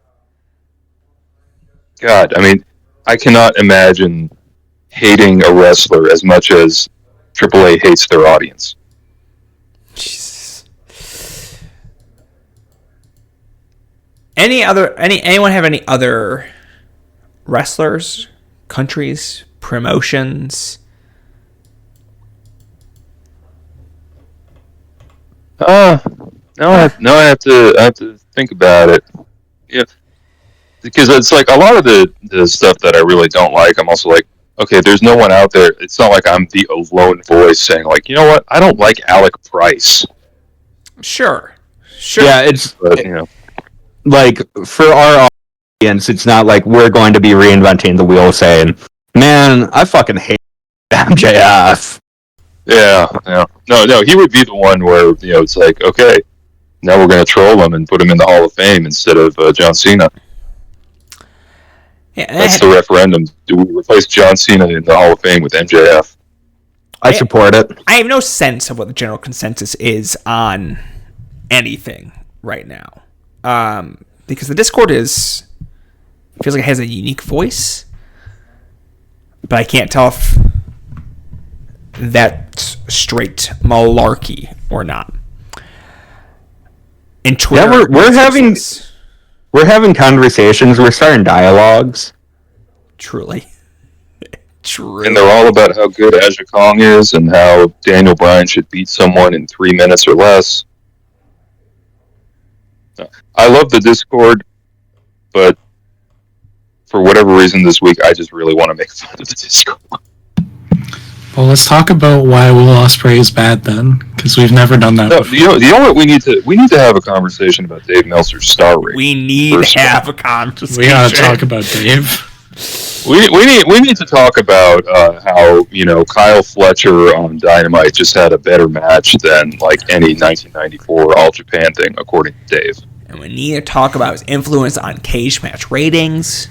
God, I mean, I cannot imagine hating a wrestler as much as AAA hates their audience. Jesus. Anyone have any other wrestlers, countries, promotions? Now I have to think about it. Yeah, because it's like a lot of the stuff that I really don't like. I'm also like, okay, there's no one out there. It's not like I'm the lone voice saying like, you know what, I don't like Alec Price. Sure. Yeah, But, like for our audience, it's not like we're going to be reinventing the wheel saying, man, I fucking hate MJF. Yeah. No, he would be the one where, it's like, okay, now we're going to troll him and put him in the Hall of Fame instead of John Cena. Yeah, That's the referendum. Do we replace John Cena in the Hall of Fame with MJF? I support it. I have no sense of what the general consensus is on anything right now. Because the Discord feels like it has a unique voice, but I can't tell if that's straight malarkey or not. In Twitter, we're having conversations. We're starting dialogues. Truly. True. And they're all about how good Aja Kong is and how Daniel Bryan should beat someone in 3 minutes or less. I love the Discord, but for whatever reason this week, I just really want to make fun of the Discord. Well, let's talk about why Will Ospreay is bad then, because we've never done that before. You know what we need to have a conversation about Dave Meltzer's star rating. We need to have a conversation. We gotta talk about Dave. We need to talk about how Kyle Fletcher on Dynamite just had a better match than like any 1994 All Japan thing, according to Dave. And we need to talk about his influence on cage match ratings.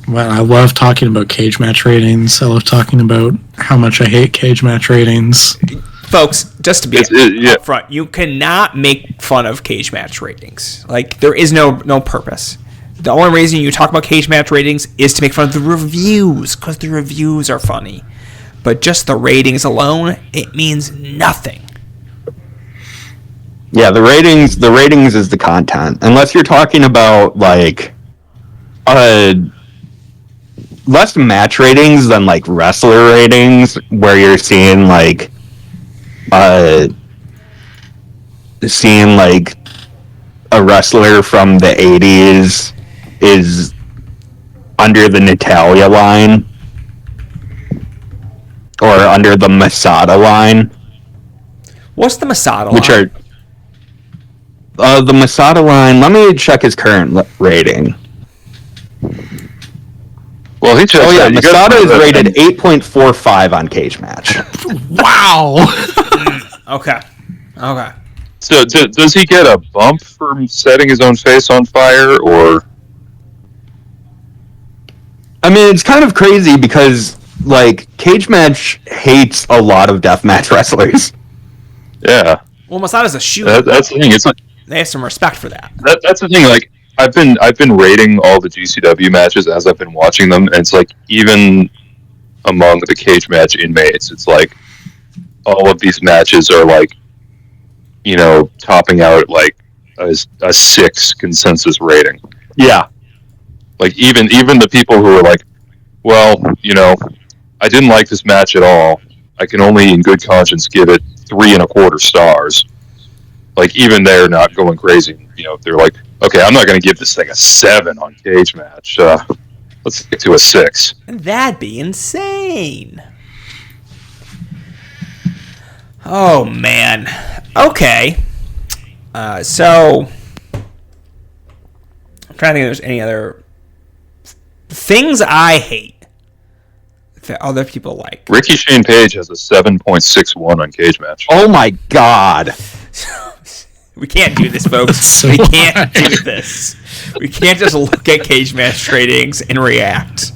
Well, I love talking about cage match ratings. I love talking about how much I hate cage match ratings. Folks, just to be upfront, you cannot make fun of cage match ratings. Like, there is no purpose. The only reason you talk about cage match ratings is to make fun of the reviews, because the reviews are funny. But just the ratings alone, it means nothing. Yeah, the ratings is the content. Unless you're talking about like less match ratings than like wrestler ratings, where you're seeing like a wrestler from the 80s is under the Natalia line or under the Masada line. What's the Masada line? Which are the Masada line. Let me check his current rating. Well, he just Masada is rated 8.45 on Cage Match. Wow. Okay. So does he get a bump for setting his own face on fire, or? I mean, it's kind of crazy because like Cage Match hates a lot of deathmatch wrestlers. Yeah. Well, Masada's a shooter. That's the thing. It's like they have some respect for that. That's the thing. Like I've been rating all the GCW matches as I've been watching them, and it's like even among the cage match inmates, it's like all of these matches are like topping out like a 6 consensus rating. Yeah. Like even the people who are like, well, I didn't like this match at all. I can only in good conscience give it 3.25 stars. Like even they're not going crazy. They're like, okay, I'm not going to give this thing a 7 on Cage Match. Let's get to a 6. That'd be insane. Oh man. Okay. So I'm trying to think if there's any other things I hate that other people like. Ricky Shane Page has a 7.61 on Cage Match. Oh my god. We can't do this, folks. We can't do this. We can't just look at cage match ratings and react.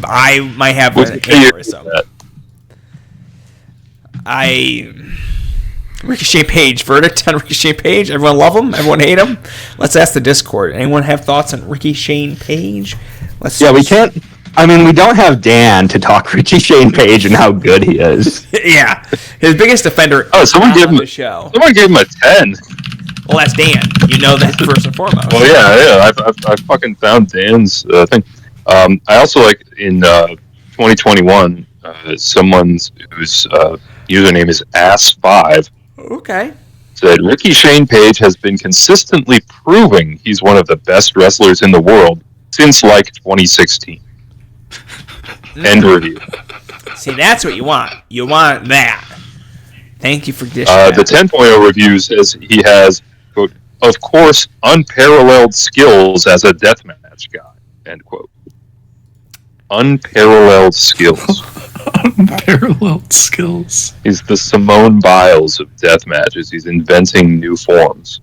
I might have an aneurysm. Ricochet Page. Verdict on Ricochet Page. Everyone love him? Everyone hate him? Let's ask the Discord. Anyone have thoughts on Ricochet Page? We can't. I mean, we don't have Dan to talk Ricochet Page and how good he is. Yeah, his biggest offender. Someone gave him the show. Someone gave him a 10. Well, that's Dan. You know that first and foremost. Well, yeah. I fucking found Dan's thing. I also like in 2021, someone whose username is Ass5. Okay. Said Ricky Shane Page has been consistently proving he's one of the best wrestlers in the world since like 2016. End review. See, that's what you want. You want that. Thank you for dishing the 10.0 review says he has, quote, of course, unparalleled skills as a deathmatch guy, end quote. Unparalleled skills. Unparalleled skills. He's the Simone Biles of death matches. He's inventing new forms.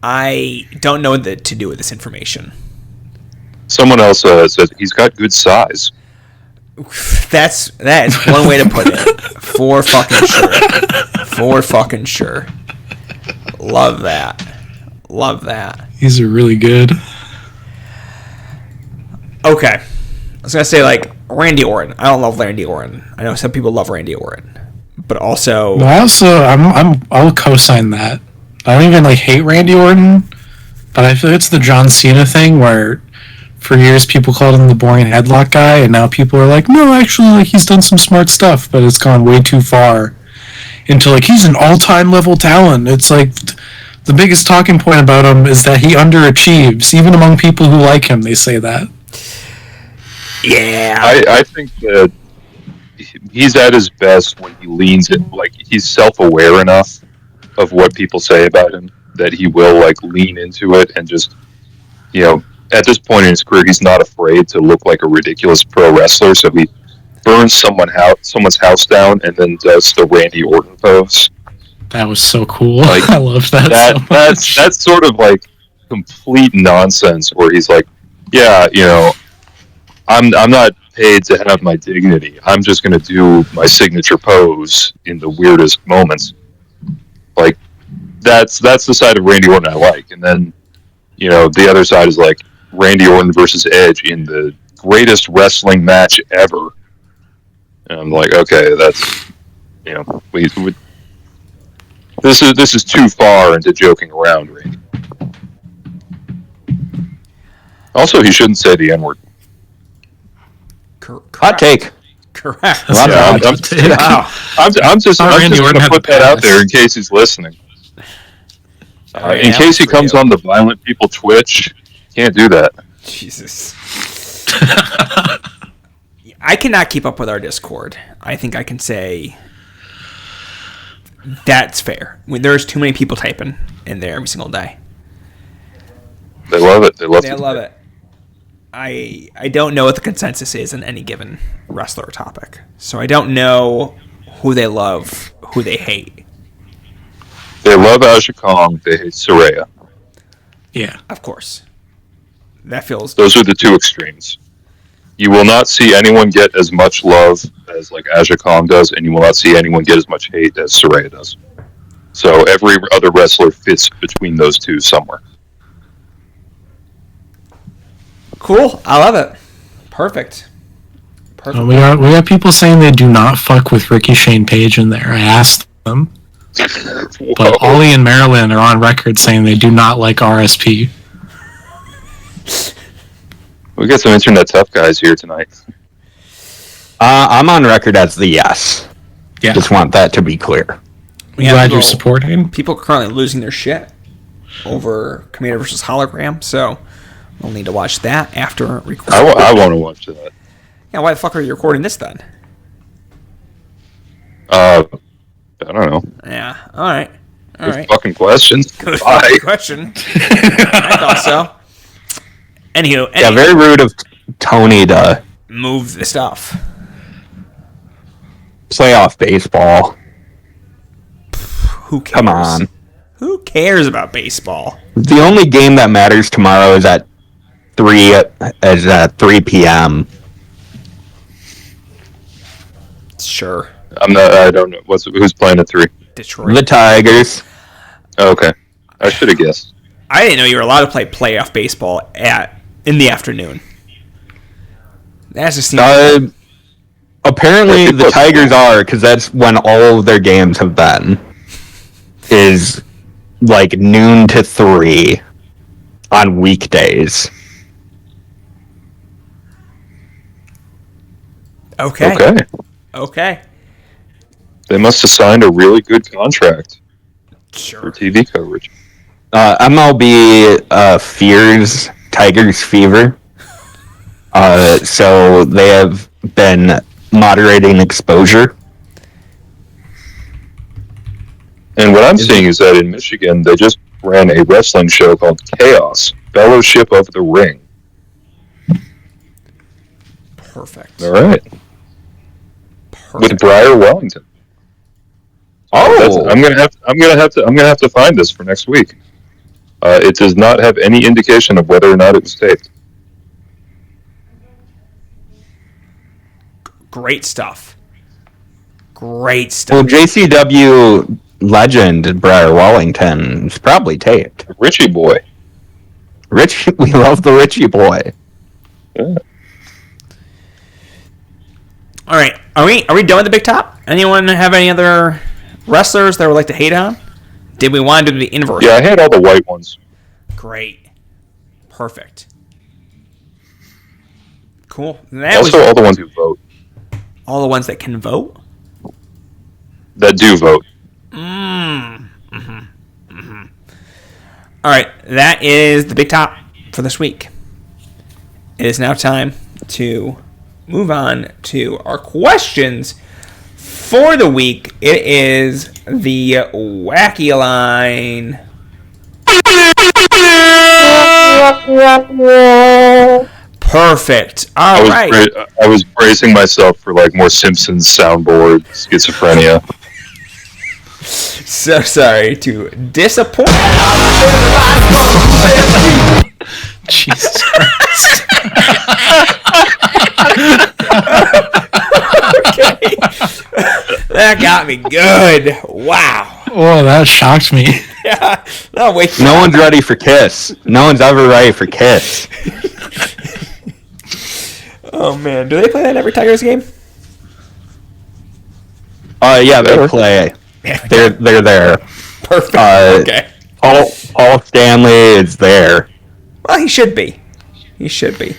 I don't know what to do with this information. Someone else says he's got good size. That is one way to put it. For fucking sure. Love that. These are really good. Okay. I was gonna say like Randy Orton. I don't love Randy Orton. I know some people love Randy Orton, but also I'll co-sign that. I don't even hate Randy Orton, But I feel it's the John Cena thing where for years people called him the boring headlock guy, and now people are like, no, actually, like he's done some smart stuff, but it's gone way too far into like he's an all-time level talent. It's like the biggest talking point about him is that he underachieves. Even among people who like him, they say that. Yeah. I think that he's at his best when he leans in, like he's self-aware enough of what people say about him that he will like lean into it and just, you know, at this point in his career, he's not afraid to look like a ridiculous pro wrestler. So he burns someone's house down and then does the Randy Orton pose. That was so cool. Like, I love that so much. That's sort of like complete nonsense where he's like, yeah, you know, I'm not paid to have my dignity. I'm just going to do my signature pose in the weirdest moments. Like, that's the side of Randy Orton I like. And then, you know, the other side is like Randy Orton versus Edge in the greatest wrestling match ever. And I'm like, okay, that's, you know, this is too far into joking around, Randy. Also, he shouldn't say the N-word. Hot take. Correct. I'm just going to put that out there in case he's listening. In case he comes on the Violent People Twitch, can't do that. Jesus. I cannot keep up with our Discord. I think I can say that's fair. I mean, there's too many people typing in there every single day. They love it. They love it. I don't know what the consensus is in any given wrestler topic. So I don't know who they love, who they hate. They love Aja Kong. They hate Saraya. Yeah. Of course. That feels... Those are the two extremes. You will not see anyone get as much love as like Aja Kong does, and you will not see anyone get as much hate as Saraya does. So every other wrestler fits between those two somewhere. Cool. I love it. Perfect. We got people saying they do not fuck with Ricky Shane Page in there. I asked them. But Ollie and Marilyn are on record saying they do not like RSP. We got some internet tough guys here tonight. I'm on record as the yes. Yeah. Just want that to be clear. I'm glad you're supporting. People are currently losing their shit over Commander versus Hologram, so we'll need to watch that after recording. I want to watch that. Yeah, why the fuck are you recording this then? I don't know. Yeah, alright. Good fucking questions. Good Bye. fucking question. I thought so. Anywho, Yeah, very rude of Tony to move the stuff. playoff baseball. Who cares? Come on. Who cares about baseball? The only game that matters tomorrow is at 3 p.m. Sure. I don't know. Who's playing at 3? Detroit. The Tigers. Oh, okay. I should have guessed. I didn't know you were allowed to play playoff baseball in the afternoon. That's just apparently the Tigers are, because that's when all of their games have been. Is like noon to 3 on weekdays. Okay. They must have signed a really good contract for Sure. TV coverage. MLB fears Tigers fever. So they have been moderating exposure. And what I'm seeing is that in Michigan, they just ran a wrestling show called Chaos, Fellowship of the Ring. Perfect. All right. With Briar Wellington. Oh, I'm gonna have to find this for next week. It does not have any indication of whether or not it was taped. Great stuff. Great well, stuff. JCW legend Briar Wellington is probably taped. Richie Boy. We love the Richie boy. Yeah. All right. Are we done with the big top? Anyone have any other wrestlers that would like to hate on? Did we want to do the inverse? Yeah, I had all the white ones. Great. Perfect. Cool. That Also, all the ones who vote. all the ones that can vote? That do vote. All right, that is the big top for this week. It is now time to move on to our questions for the week. It is the Wacky Line. Perfect. All right. I was bracing myself for like more Simpsons soundboard schizophrenia. So sorry to disappoint. Jesus Christ. Okay. That got me good. Wow. Oh, that shocked me. Yeah. No, wait. No one's ready for Kiss. No one's ever ready for Kiss. Oh, man. Do they play that in every Tigers game? Yeah, they play. They're there. Perfect. Okay. Paul Stanley is there. Well, he should be. He should be.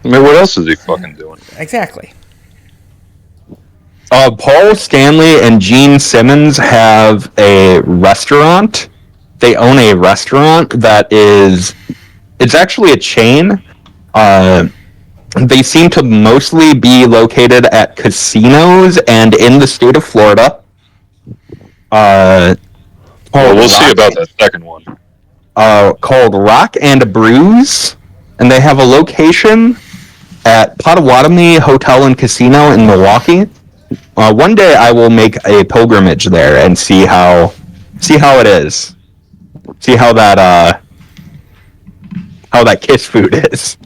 I mean, what else is he fucking doing? Exactly. Paul Stanley and Gene Simmons have a restaurant. They own a restaurant that is... It's actually a chain. They seem to mostly be located at casinos and in the state of Florida. Well, we'll see about that second one. Called Rock and Brews, and they have a location at Potawatomi Hotel and Casino in Milwaukee. One day I will make a pilgrimage there and see how it is. See how that Kiss food is.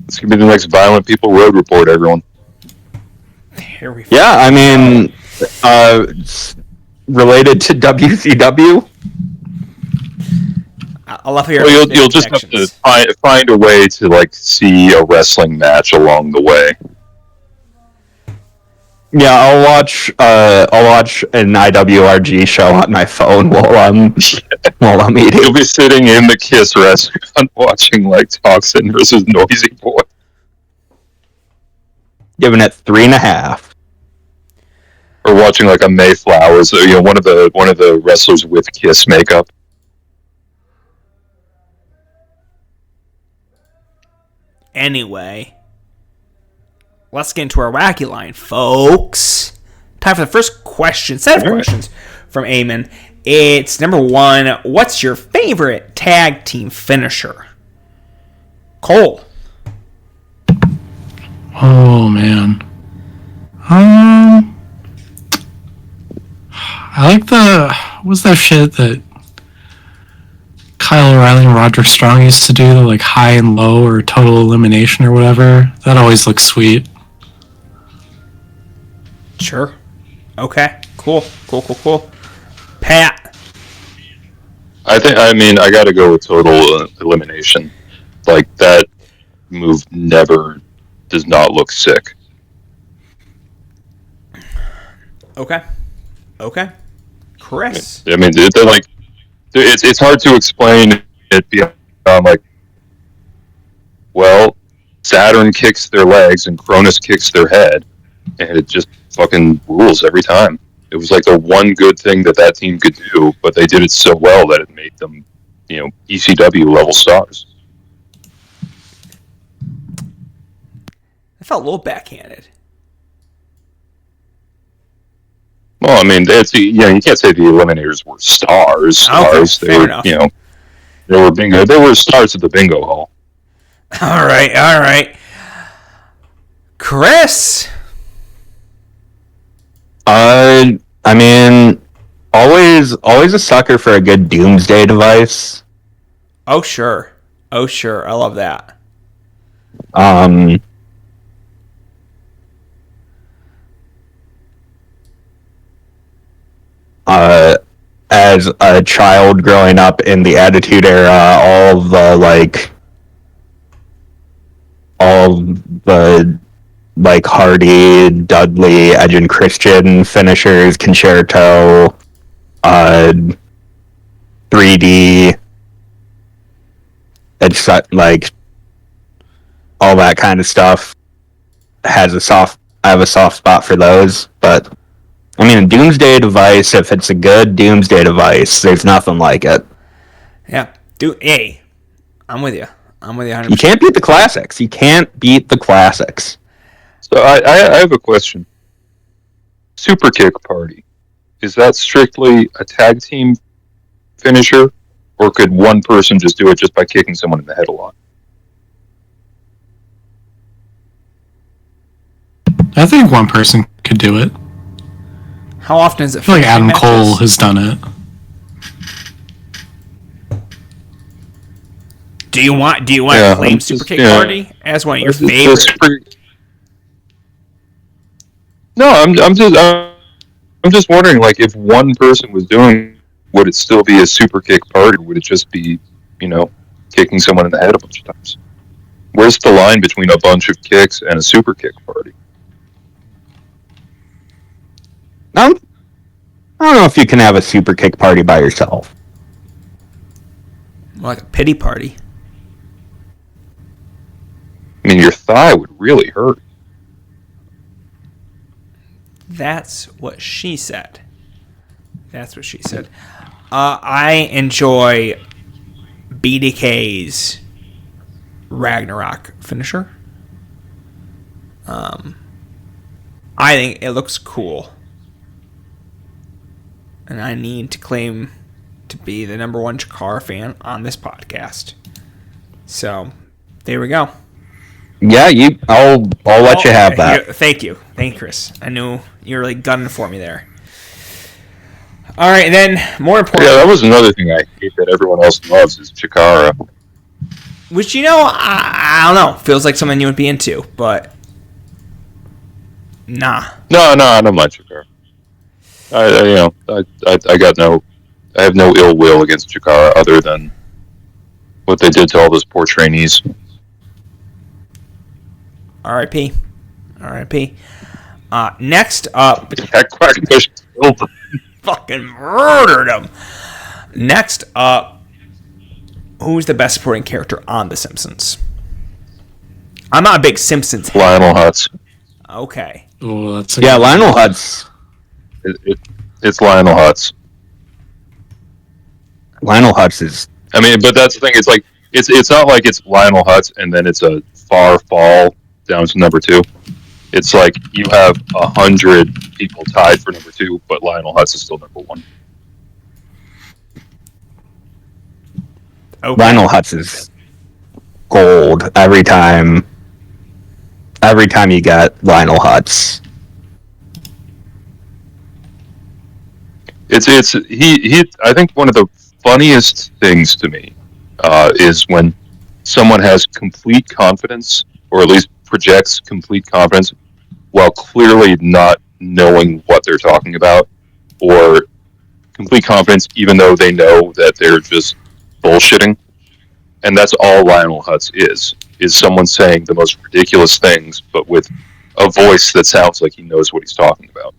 It's gonna be the next Violent People Road Report, everyone. Here we Yeah, I mean, it's related to WCW. I love your. Well, you'll just have to find a way to like see a wrestling match along the way. Yeah, I'll watch an IWRG show on my phone while I'm eating. You'll be sitting in the Kiss restaurant watching like Toxin versus Noisy Boy. Giving it 3.5. Or watching like a Mayflowers, one of the wrestlers with Kiss makeup. Anyway, let's get into our wacky line, folks. Time for the first set of questions from Eamon. It's number 1. What's your favorite tag team finisher? Cole. Oh, man. I like what's that shit that Kyle O'Reilly and Roderick Strong used to do, the like high and low or total elimination or whatever? That always looks sweet. Sure. Okay. Cool. Pat. I gotta go with total elimination. Like, that move does not look sick. Okay. Chris. I mean, they're like, it's hard to explain it beyond like, well, Saturn kicks their legs and Cronus kicks their head, and it just fucking rules every time. It was like the one good thing that team could do, but they did it so well that it made them, ECW level stars. I felt a little backhanded. Well, I mean, you can't say the Eliminators were stars. Okay, They were, they were bingo. They were stars at the bingo hall. All right. Chris. I mean, always a sucker for a good doomsday device. Oh sure. I love that. As a child growing up in the Attitude Era, all the Hardy, Dudley, Edge and Christian finishers, Concerto, 3D, it's like all that kind of stuff I have a soft spot for those. But I mean, a Doomsday device, if it's a good Doomsday device, there's nothing like it. Yeah. I'm with you. I'm with you 100%. You can't beat the classics. You can't beat the classics. So I have a question. Super Kick Party. Is that strictly a tag team finisher? Or could one person just do it just by kicking someone in the head a lot? I think one person could do it. How often is it? I feel like Adam Cole has done it. Do you want to claim Super Kick Party as one of your favorites? No, I'm just wondering, like, if one person was doing, would it still be a Super Kick Party? Or would it just be, kicking someone in the head a bunch of times? Where's the line between a bunch of kicks and a Super Kick Party? I don't know if you can have a Super Kick Party by yourself. Like a pity party. I mean, your thigh would really hurt. That's what she said. I enjoy BDK's Ragnarok finisher. I think it looks cool. And I need to claim to be the number one Chikara fan on this podcast. So, there we go. Yeah, I'll let you have that. Thank you, Chris. I knew you were really gunning for me there. All right, then more important. Yeah, that was another thing I hate that everyone else loves is Chikara. Which I don't know, feels like something you would be into, but nah. No, I don't mind Chikara. I have no ill will against Chikara other than what they did to all those poor trainees. R.I.P. Next up, That Quackish killed them. fucking murdered him. Next up, who's the best supporting character on The Simpsons? I'm not a big Simpsons fan. Lionel Hutz. Okay. Oh, that's Lionel Hutz. It's Lionel Hutz. Lionel Hutz is. I mean, but that's the thing. It's like it's not like it's Lionel Hutz and then it's a far fall down to number 2. It's like you have 100 people tied for number 2, but Lionel Hutz is still number 1. Okay. Lionel Hutz is gold every time. Every time you get Lionel Hutz. He I think one of the funniest things to me is when someone has complete confidence, or at least projects complete confidence, while clearly not knowing what they're talking about, or complete confidence even though they know that they're just bullshitting. And that's all Lionel Hutz is someone saying the most ridiculous things, but with a voice that sounds like he knows what he's talking about.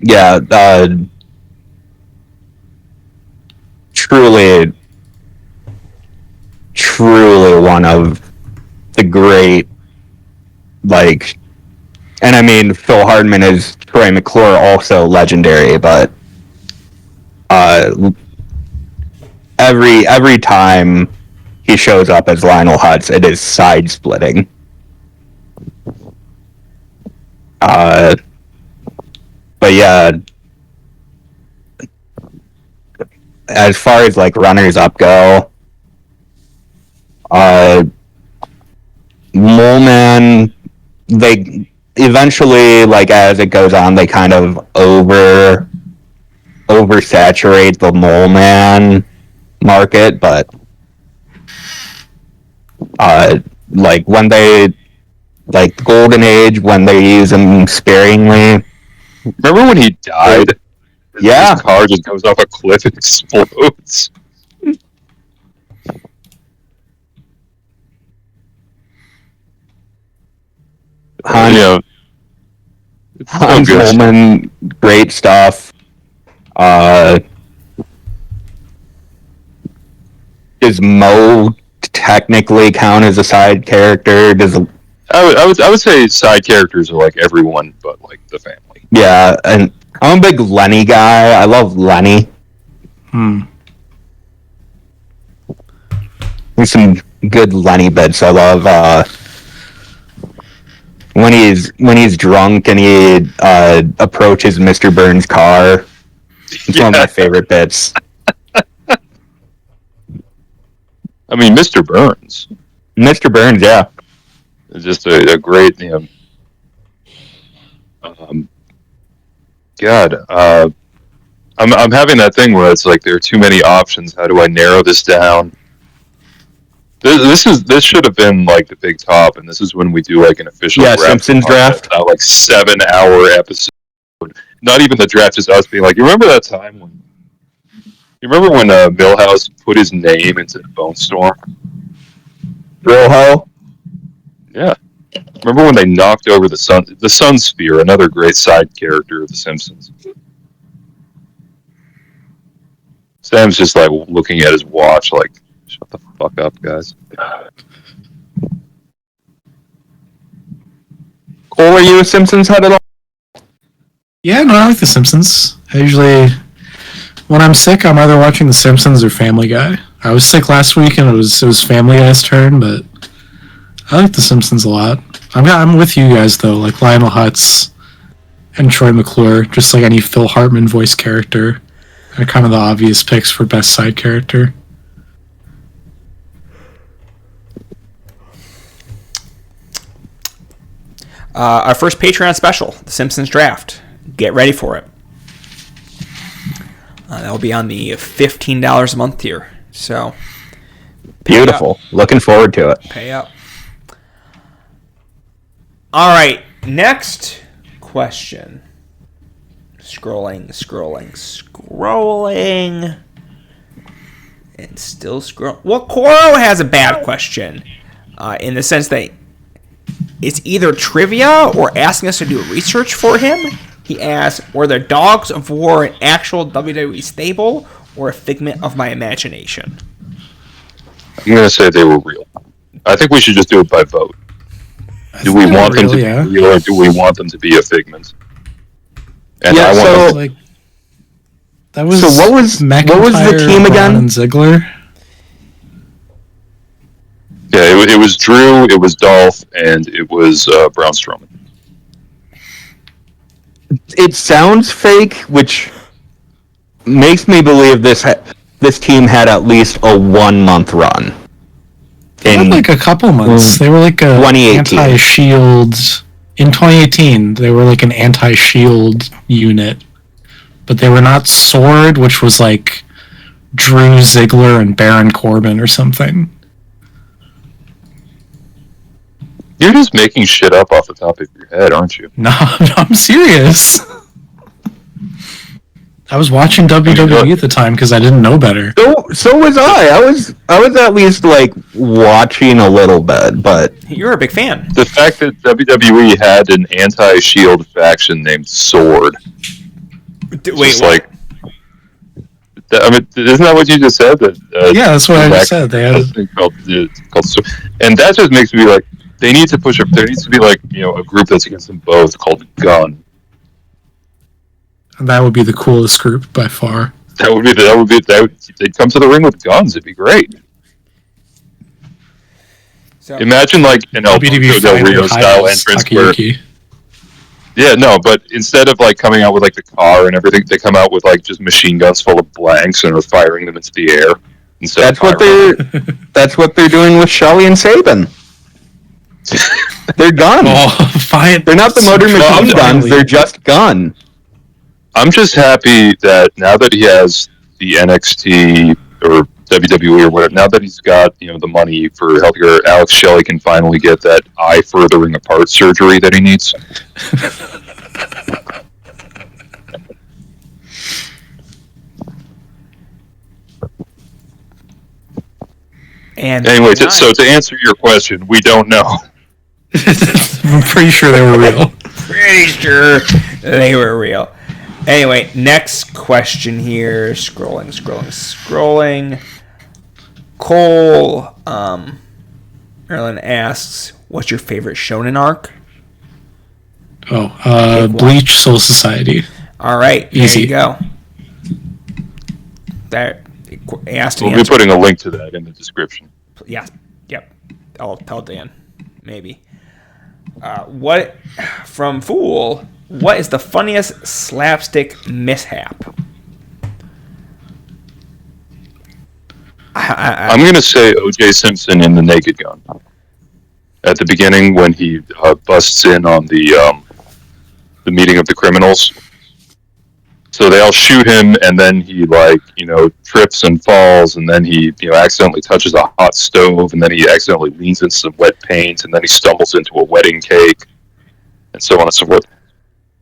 Yeah, truly one of the great, like, and I mean, Phil Hardman is Troy McClure, also legendary, but every time he shows up as Lionel Hutz, it is side-splitting. But yeah, as far as like runners-up go, Moleman, they eventually, like, as it goes on, they kind of oversaturate the Moleman market, but like when they, like, Golden Age, when they use them sparingly. Remember when he died? Yeah. His car just goes off a cliff and explodes. Hans Moleman, great stuff. Does Mo technically count as a side character? I would say side characters are like everyone but like the family. Yeah, and I'm a big Lenny guy. I love Lenny. There's some good Lenny bits. I love when he's drunk and he approaches Mr. Burns' car. It's one of my favorite bits. I mean, Mr. Burns. Mr. Burns, yeah. It's just a great, God, I'm having that thing where it's like there are too many options. How do I narrow this down? This should have been like the big top, and this is when we do like an official Simpsons draft, like 7-hour episode. Not even the draft, just us being like, you remember that time when? You remember when Milhouse put his name into the Bone Storm? Milho? Yeah. Remember when they knocked over the Sun Sphere, another great side character of The Simpsons? Sam's just like looking at his watch like, shut the fuck up, guys. Cole, are you a Simpsons head at all? Yeah, no, I like The Simpsons. I usually, when I'm sick, I'm either watching The Simpsons or Family Guy. I was sick last week and it was Family Guy's turn, but I like The Simpsons a lot. I'm with you guys though, like Lionel Hutz and Troy McClure, just like any Phil Hartman voice character. They're kind of the obvious picks for best side character. Our first Patreon special, The Simpsons Draft. Get ready for it. That will be on the $15 a month tier. So, beautiful. Looking forward to it. Pay up. All right, next question. Scrolling. And still scroll. Well, Koro has a bad question. In the sense that it's either trivia or asking us to do research for him. He asks, were there dogs of war an actual WWE stable or a figment of my imagination? I'm going to say they were real. I think we should just do it by vote. Do we want them to be real or do we want them to be a figment? And yeah, so like that was. So what was the team again? And Ziggler. Yeah, it was Drew, it was Dolph, and it was Braun Strowman. It sounds fake, which makes me believe this team had at least a 1 month run. In like a couple months, they were like a anti-Shield. In 2018, they were like an anti-Shield unit, but they were not Sword, which was like Drew, Ziggler, and Baron Corbin or something. You're just making shit up off the top of your head, aren't you? No, I'm serious. I was watching WWE at the time because I didn't know better. So was I. I was at least like watching a little bit, but you're a big fan. The fact that WWE had an anti-Shield faction named Sword. Wait, like, I mean, isn't that what you just said? Yeah, that's what I just said. They had a thing called Sword, and that just makes me like. They need to push up. There needs to be like a group that's against them both called Gun. And that would be the coolest group by far. They'd come to the ring with guns. It'd be great. So, imagine like an El Del Rio style entrance where. Yeah, no, but instead of like coming out with like the car and everything, they come out with like just machine guns full of blanks and are firing them into the air. That's what they're doing with Shelley and Sabin. They're gun. Oh, fine. They're not the motor machine guns. They're just gun. I'm just happy that now that he has the NXT or WWE or whatever, now that he's got the money for healthcare, Alex Shelley can finally get that eye furthering apart surgery that he needs. And anyway, so to answer your question, we don't know. I'm pretty sure they were real. Pretty sure they were real. Anyway, next question here. Scrolling. Nicole Erlin asks, what's your favorite shonen arc? Bleach Soul Society. All right, Easy. There you go. That asked. We'll be putting a link to that in the description. Yeah, yep. I'll tell Dan, maybe. What from Fool? What is the funniest slapstick mishap? I'm going to say O.J. Simpson in The Naked Gun. At the beginning, when he busts in on the meeting of the criminals. So they all shoot him, and then he, trips and falls, and then he, accidentally touches a hot stove, and then he accidentally leans into some wet paint, and then he stumbles into a wedding cake, and so on and so forth.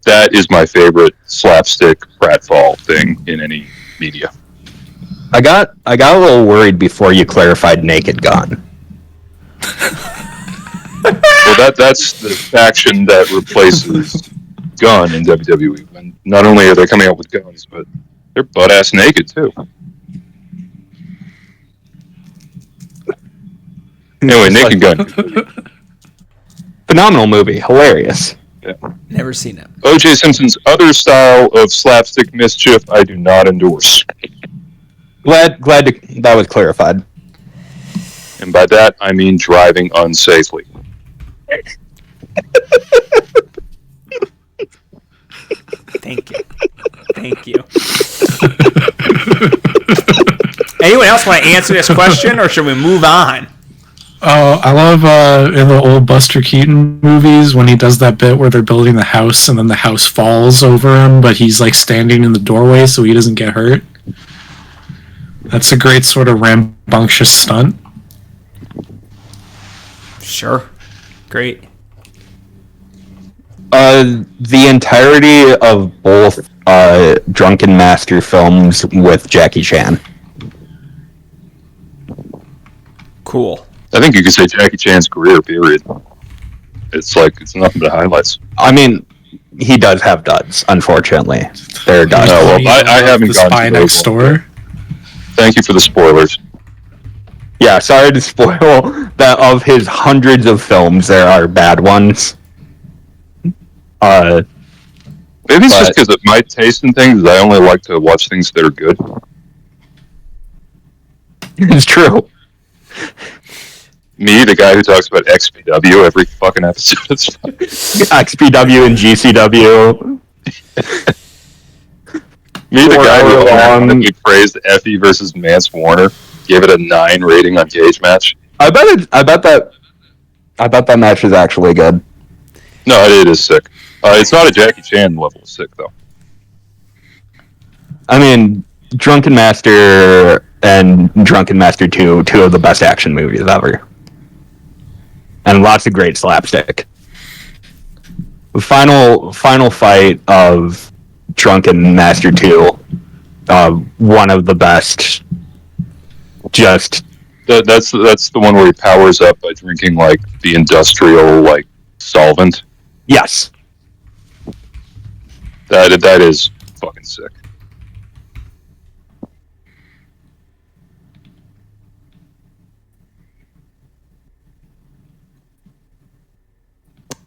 That is my favorite slapstick pratfall thing in any media. I got a little worried before you clarified Naked Gun. Well, that's the faction that replaces Gun in WWE. And not only are they coming out with guns, but they're butt-ass naked, too. Anyway, Naked Gun. Phenomenal movie. Hilarious. Yeah. Never seen it. O.J. Simpson's other style of slapstick mischief I do not endorse. Glad that was clarified. And by that, I mean driving unsafely. Thank you. Anyone else want to answer this question, or should we move on? Oh, I love in the old Buster Keaton movies when he does that bit where they're building the house and then the house falls over him, but he's like standing in the doorway so he doesn't get hurt. That's a great sort of rambunctious stunt. Sure. Great. The entirety of both Drunken Master films with Jackie Chan. Cool. I think you could say Jackie Chan's career, period. It's nothing but highlights. I mean, he does have duds, unfortunately. There are duds. Oh, well, I haven't the gone Spy to Next those Door. Thank you for the spoilers. Yeah, sorry to spoil that. Of his hundreds of films, there are bad ones. Maybe it's just because of my taste in things. I only like to watch things that are good. It's true. Me, the guy who talks about XPW every fucking episode. XPW and GCW. Me, the guy who ironically praised Effie versus Mance Warner, gave it a 9 rating on Cage Match. I bet that match is actually good. No, it is sick. It's not a Jackie Chan level of sick, though. I mean, Drunken Master and Drunken Master 2, two of the best action movies ever. And lots of great slapstick. The final fight of Drunken Master 2, one of the best. Just that's the one where he powers up by drinking the industrial solvent. Yes. That is fucking sick.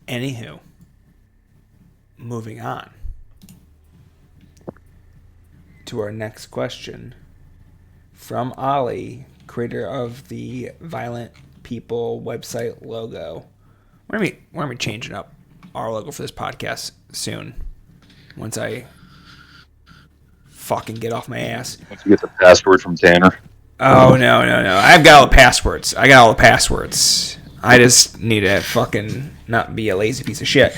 Anywho, moving on to our next question from Ollie, creator of the Violent People website logo. We're gonna be changing up our logo for this podcast soon. Once I fucking get off my ass. Once you get the password from Tanner. Oh no! I've got all the passwords. I just need to fucking not be a lazy piece of shit.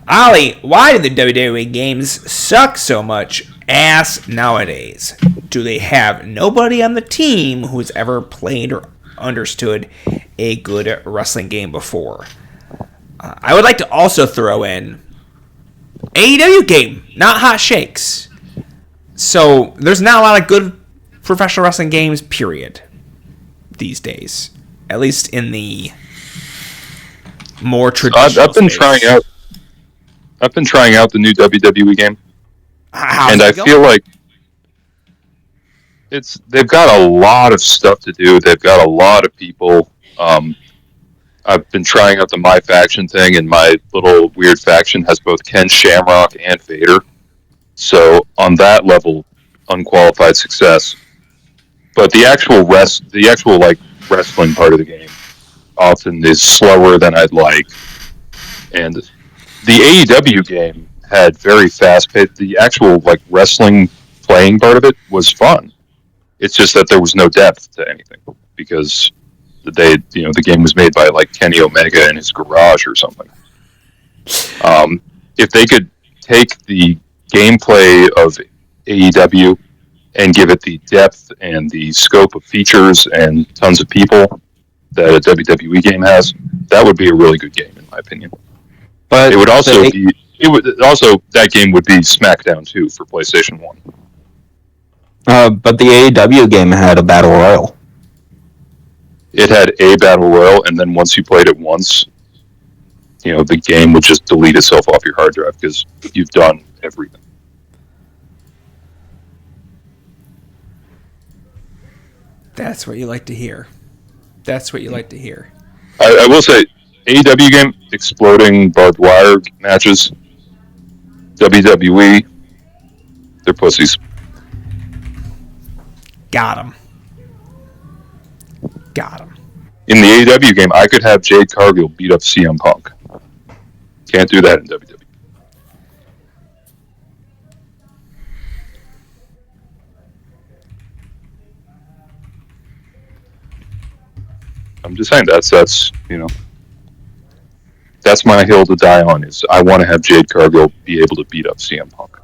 Ollie, why do the WWE games suck so much ass nowadays? Do they have nobody on the team who's ever played or understood a good wrestling game before? I would like to also throw in AEW game, not hot shakes. So there's not a lot of good professional wrestling games, period, these days. At least in the more traditional I've been space. trying out the new WWE game. How's and it I going? feel like they've got a lot of stuff to do. They've got a lot of people. I've been trying out the My Faction thing, and my little weird faction has both Ken Shamrock and Vader. So on that level, unqualified success. But the actual like wrestling part of the game often is slower than I'd like. And the AEW game had very fast paced. The actual like wrestling playing part of it was fun. It's just that there was no depth to anything because the game was made by like Kenny Omega in his garage or something. If they could take the gameplay of AEW and give it the depth and the scope of features and tons of people that a WWE game has, that would be a really good game in my opinion. But it would also that game would be SmackDown 2 for PlayStation 1. But the AEW game had a battle royal. It had a battle royal, and then once you played it once, the game would just delete itself off your hard drive because you've done everything. That's what you like to hear. That's what you like to hear. I will say, AEW game, exploding barbed wire matches. WWE, they're pussies. Got him. In the AEW game, I could have Jade Cargill beat up CM Punk. Can't do that in WWE. I'm just saying that's my hill to die on. Is I want to have Jade Cargill be able to beat up CM Punk.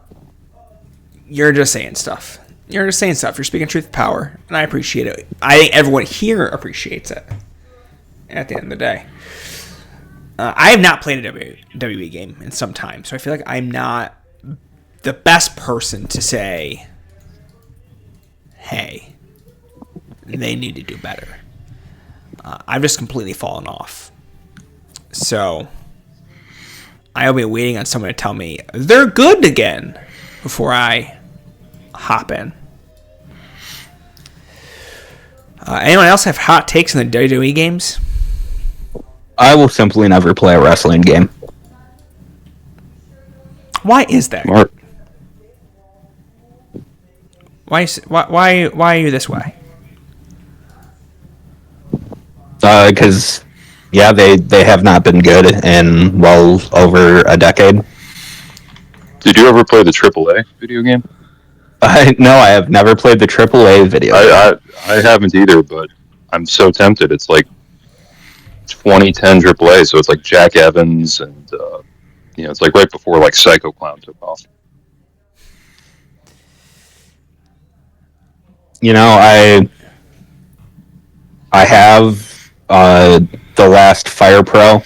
You're just saying stuff. You're speaking truth to power, and I appreciate it. I think everyone here appreciates it. At the end of the day, I have not played a WWE game in some time, so I feel like I'm not the best person to say, "Hey, they need to do better." I've just completely fallen off. So I'll be waiting on someone to tell me they're good again before I hop in. Anyone else have hot takes in the WWE games? I will simply never play a wrestling game. Why is that? Mark. Why are you this way? Because, they have not been good in well over a decade. Did you ever play the AAA video game? No, I have never played the AAA video. I haven't either, but I'm so tempted. It's like 2010 AAA, so it's like Jack Evans, and it's like right before like Psycho Clown took off. I have the last Fire Pro.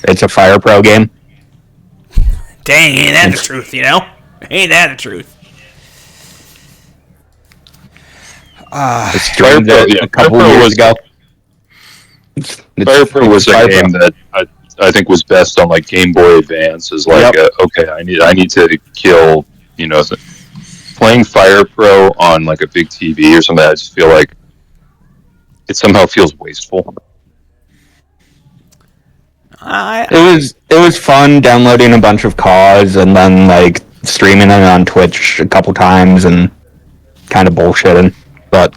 It's a Fire Pro game. Dang, ain't that the truth, Ain't that the truth? I streamed it a couple years ago. Fire Pro was a game that I think was best on like Game Boy Advance. Is like, okay, I need to kill, playing Fire Pro on like a big TV or something. I just feel like it somehow feels wasteful. It was fun downloading a bunch of CODs and then like streaming it on Twitch a couple times and kind of bullshitting. But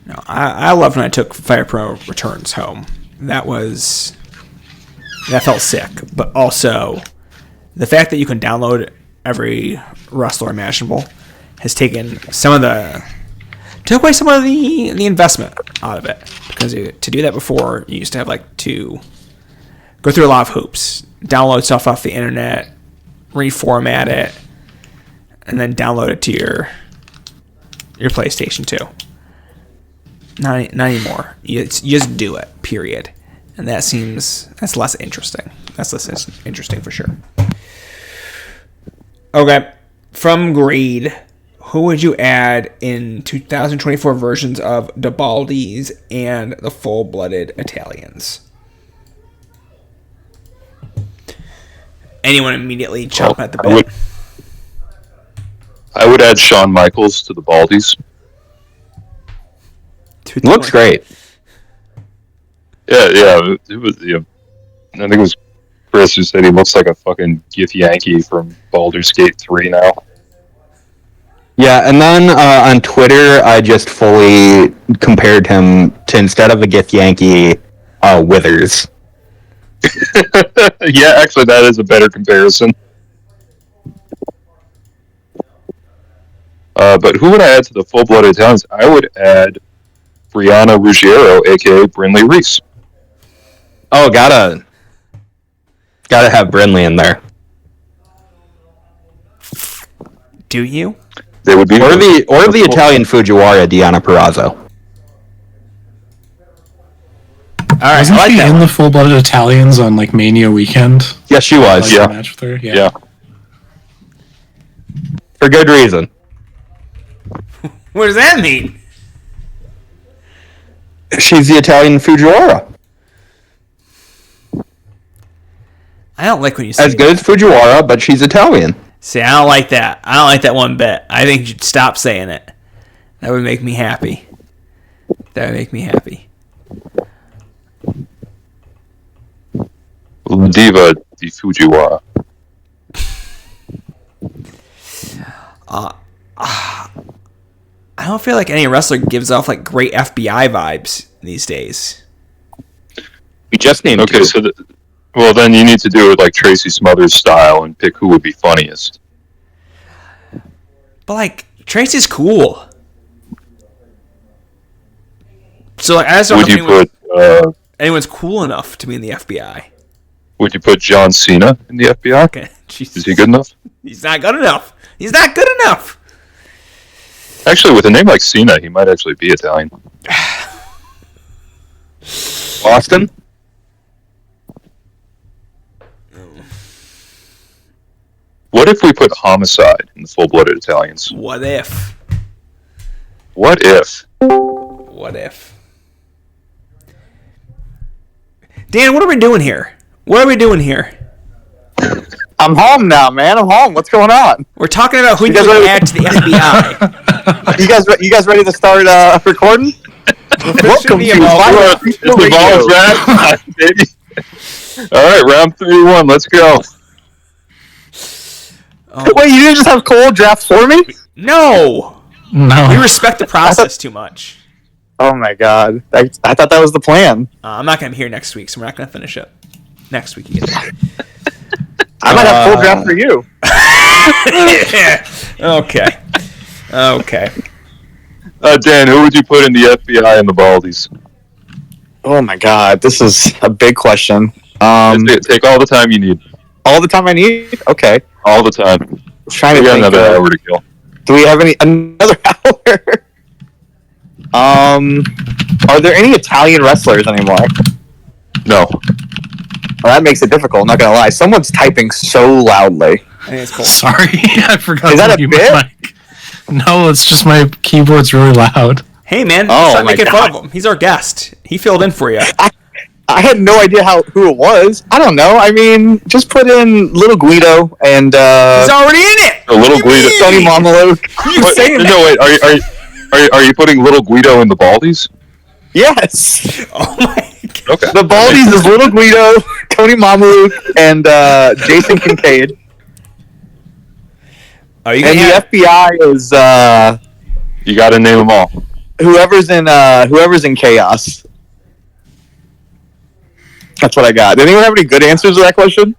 no, I loved when I took Fire Pro Returns home. That felt sick, but also the fact that you can download every wrestler imaginable has taken took away some of the investment out of it, because to do that before you used to have to go through a lot of hoops, download stuff off the internet, reformat it, and then download it to your PlayStation 2. Not anymore. You just do it, period. And that's less interesting. That's less interesting for sure. Okay. From Greed, who would you add in 2024 versions of the Baldies and the Full-Blooded Italians? anyone immediately chomping at the I bit. I would add Shawn Michaels to the Baldies. Looks great. Yeah. It was. Yeah, I think it was Chris who said he looks like a fucking Gith Yankee from Baldur's Gate 3 now. Yeah, and then on Twitter, I just fully compared him to, instead of a Gith Yankee, Withers. Yeah, actually, that is a better comparison. But who would I add to the full-blooded Italians? I would add Brianna Ruggiero, a.k.a. Brinley Reese. Oh, gotta have Brinley in there. Do you? They would be Or the Italian Fujiwara, Deanna Perrazzo. All right, Wasn't I like she that in one. the full-blooded Italians on like Mania weekend? Yes, she was. Like, Yeah. the match with her? Yeah. For good reason. What does that mean? She's the Italian Fujiwara. I don't like when you say As good as Fujiwara, but she's Italian. See, I don't like that. I don't like that one bit. I think you should stop saying it. That would make me happy. That would make me happy. Diva di Fujiwara. I don't feel like any wrestler gives off like great FBI vibes these days. We just named Okay, two. so well, then you need to do it like Tracy Smothers style and pick who would be funniest. But like Tracy's cool. So like I just don't Would know if you anyone's cool enough to be in the FBI. Would you put John Cena in the FBI? Okay. Jesus. Is he good enough? He's not good enough. He's not good enough. Actually, with a name like Cena, he might actually be Italian. Austin? What if we put Homicide in the full-blooded Italians? What if? What if? What if? Dan, what are we doing here? What are we doing here? I'm home now, man. I'm home. What's going on? We're talking about who you guys would ready? add to the FBI. You guys ready to start recording? Welcome be to about- Fire It's People the balls, Radio. right? Baby. All right, round 3-1. Let's go. Wait, you didn't just have Cole draft for me? No! No. We respect the process too much. Oh my god. I thought that was the plan. I'm not going to be here next week, so we're not going to finish it. Next week, you get it. I might have full draft for you. Okay. Okay. Dan, who would you put in the FBI and the Baldies? Oh my god, this is a big question. Take all the time you need. All the time I need? Okay. All the time. I'm trying We to got think. another hour to kill. Do we have another hour? Are there any Italian wrestlers anymore? No. Well, that makes it difficult, I'm not gonna lie. Someone's typing so loudly. I think it's cool. Sorry, I forgot Is that to a mute bit? my mic. No, it's just my keyboard's really loud. Hey, man. Oh, Stop my making God. fun of him. He's our guest. He filled in for you. I had no idea who it was. I don't know. I mean, just put in Little Guido and He's already in it! A little Guido. Tony Momolo. What? No, wait. Are you putting little Guido in the Baldies? Yes. Oh, my God. Okay. The Baldies is Little Guido, Tony Momolo, and Jason Kincaid. Are you And going to the FBI is You got to name them all. whoever's in chaos. That's what I got. Did anyone have any good answers to that question?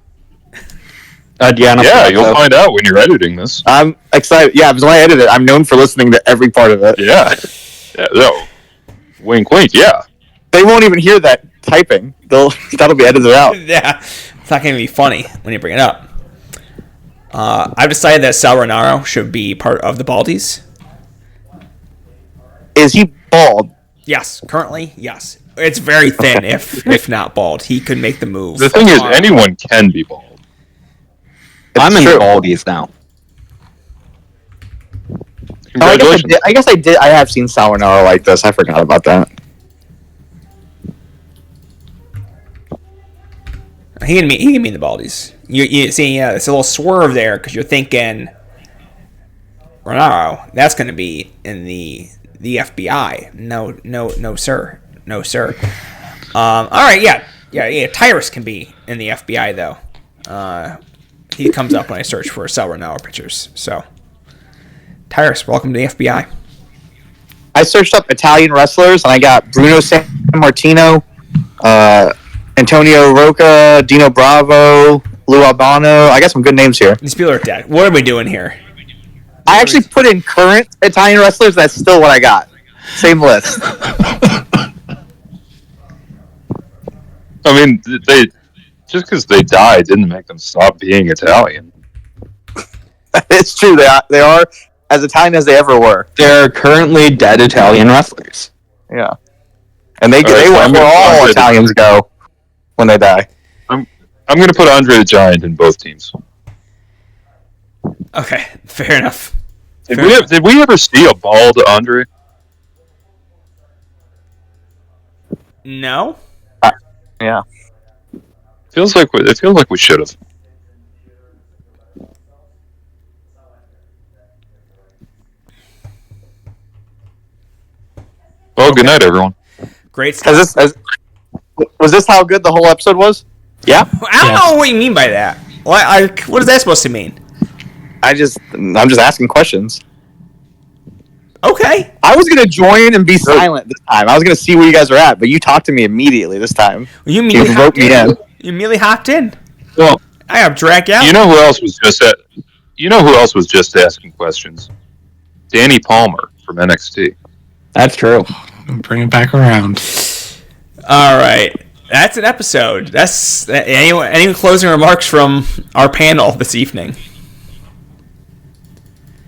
Deanna Yeah, Perrazzo. you'll find out when you're editing this. I'm excited. Yeah, because when I edit it, I'm known for listening to every part of it. Yeah. Yeah. No. Wink, wink. Yeah. They won't even hear that typing. That'll be edited out. Yeah. It's not going to be funny when you bring it up. I've decided that Sal Renaro should be part of the Baldies. Is he bald? Yes. Currently, yes. It's very thin, if not bald. He could make the move. The thing is, anyone can be bald. I'm in True. the Baldies now. Congratulations. I guess I did. I have seen Salinaro like this. I forgot about that. He can mean the Baldies. You see, it's a little swerve there because you're thinking Ronaldo. That's going to be in the FBI. No, sir. All right, yeah. Tyrus can be in the FBI though. He comes up when I search for Sal Ronaldo pictures. So, Tyrus, welcome to the FBI. I searched up Italian wrestlers and I got Bruno Sammartino, Antonio Rocca, Dino Bravo, Lou Albano. I got some good names here. These people are dead. What are we doing here? I actually put in current Italian wrestlers. That's still what I got. Same list. I mean, they just because they died didn't make them stop being Italian. It's true. They are as Italian as they ever were. They're currently dead Italian wrestlers. Yeah, and they so went where all Italians go when they die. I'm going to put Andre the Giant in both teams. Okay, fair enough. Did we ever see a bald Andre? No. Yeah. It feels like we should have. Well, good night, everyone. Great stuff. Was this how good the whole episode was? Yeah. I don't know what you mean by that. What is that supposed to mean? I'm just asking questions. Okay. I was gonna join and be silent this time. I was gonna see where you guys are at, but you talked to me immediately this time. You immediately You wrote hopped in. me in. You immediately hopped in. Well, I got dragged out. you know who else was just asking questions? Danny Palmer from NXT. That's true. Bring it back around. All right. That's an episode. That's any closing remarks from our panel this evening?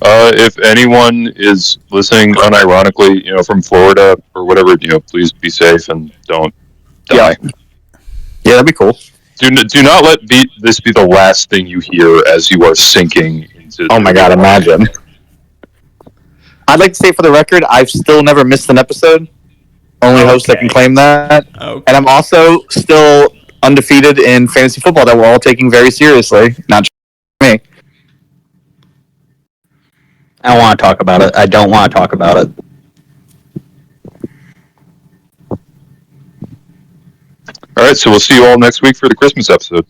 If anyone is listening unironically, from Florida or whatever, please be safe and don't die. Yeah, that'd be cool. Do not let this be the last thing you hear as you are sinking into. Oh my god, imagine. I'd like to say for the record, I've still never missed an episode. Only host that can claim that. Okay. And I'm also still undefeated in fantasy football that we're all taking very seriously. Not just me. I don't want to talk about it. I don't want to talk about it. All right, so we'll see you all next week for the Christmas episode.